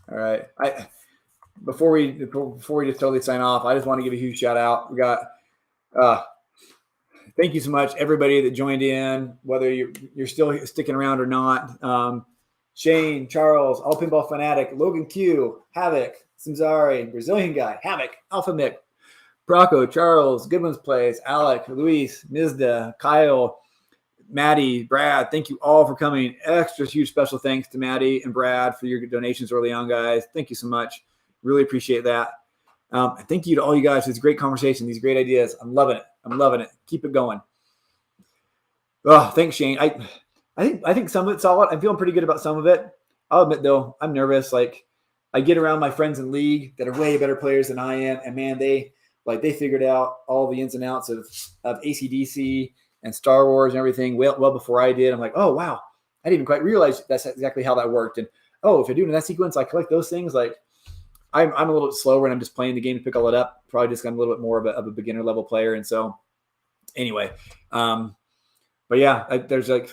right. Before we just totally sign off, I just want to give a huge shout out. We got thank you so much, everybody that joined in, whether you're still sticking around or not. Shane, Charles, All Pinball Fanatic, Logan Q, Havoc, Samzari, Brazilian Guy, Havoc, Alpha Mick, Brocco, Charles, Goodman's Place, Alec, Luis, Mizda, Kyle, Maddie, Brad, thank you all for coming. Extra huge special thanks to Maddie and Brad for your donations early on, guys. Thank you so much. Really appreciate that. Thank you to all you guys for this great conversation, these great ideas. I'm loving it. I'm loving it. Keep it going. Oh, thanks, Shane. I think some of it's solid. I'm feeling pretty good about some of it. I'll admit, though, I'm nervous. Like, I get around my friends in league that are way better players than I am, and man, they figured out all the ins and outs of AC/DC and Star Wars and everything well before I did. I'm like, oh wow, I didn't even quite realize that's exactly how that worked. And oh, if I do in that sequence, I collect those things. Like, I'm a little bit slower, and I'm just playing the game to pick all it up. Probably just got a little bit more of a beginner level player, and so anyway, but yeah, there's like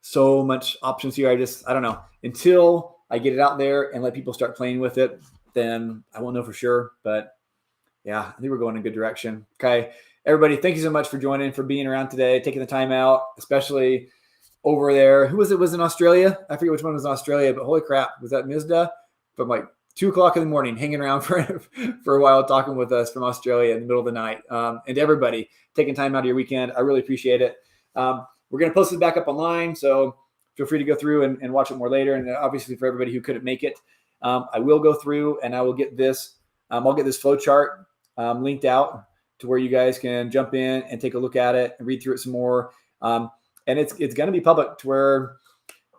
so much options here. I don't know until I get it out there and let people start playing with it, then I won't know for sure. But yeah, I think we're going in a good direction. Okay, everybody, thank you so much for joining, for being around today, taking the time out, especially over there. Who was it? Was in Australia? I forget which one was in Australia, but holy crap, was that Mizda? From like 2:00 in the morning, hanging around for a while, talking with us from Australia in the middle of the night. And everybody taking time out of your weekend, I really appreciate it. We're going to post it back up online, so feel free to go through and watch it more later. And obviously for everybody who couldn't make it, I will go through and I will get this. I'll get this flow chart linked out to where you guys can jump in and take a look at it and read through it some more. And it's going to be public to where,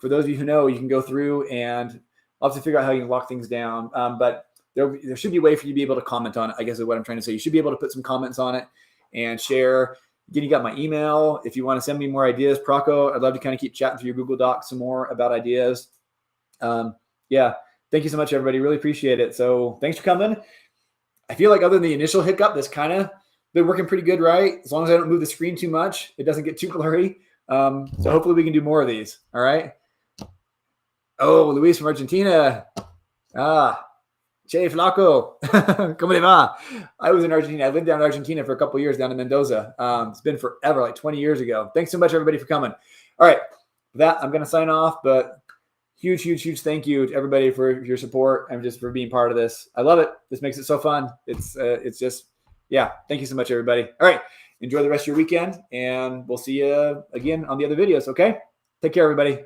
for those of you who know, you can go through and I'll have to figure out how you can lock things down. But there should be a way for you to be able to comment on it, I guess is what I'm trying to say. You should be able to put some comments on it and share. Again, you got my email. If you want to send me more ideas, Procco, I'd love to kind of keep chatting through your Google Docs some more about ideas. Yeah, thank you so much, everybody. Really appreciate it. So thanks for coming. I feel like other than the initial hiccup, that's kind of been working pretty good, right? As long as I don't move the screen too much, it doesn't get too blurry. So hopefully we can do more of these. All right. Oh, Luis from Argentina. Che Flaco. ¿Cómo le va? I was in Argentina. I lived down in Argentina for a couple of years down in Mendoza. It's been forever, like 20 years ago. Thanks so much, everybody, for coming. All right. With that, I'm going to sign off, but huge thank you to everybody for your support and just for being part of this. I love it. This makes it so fun. It's just, yeah. Thank you so much, everybody. All right. Enjoy the rest of your weekend, and we'll see you again on the other videos, okay? Take care, everybody.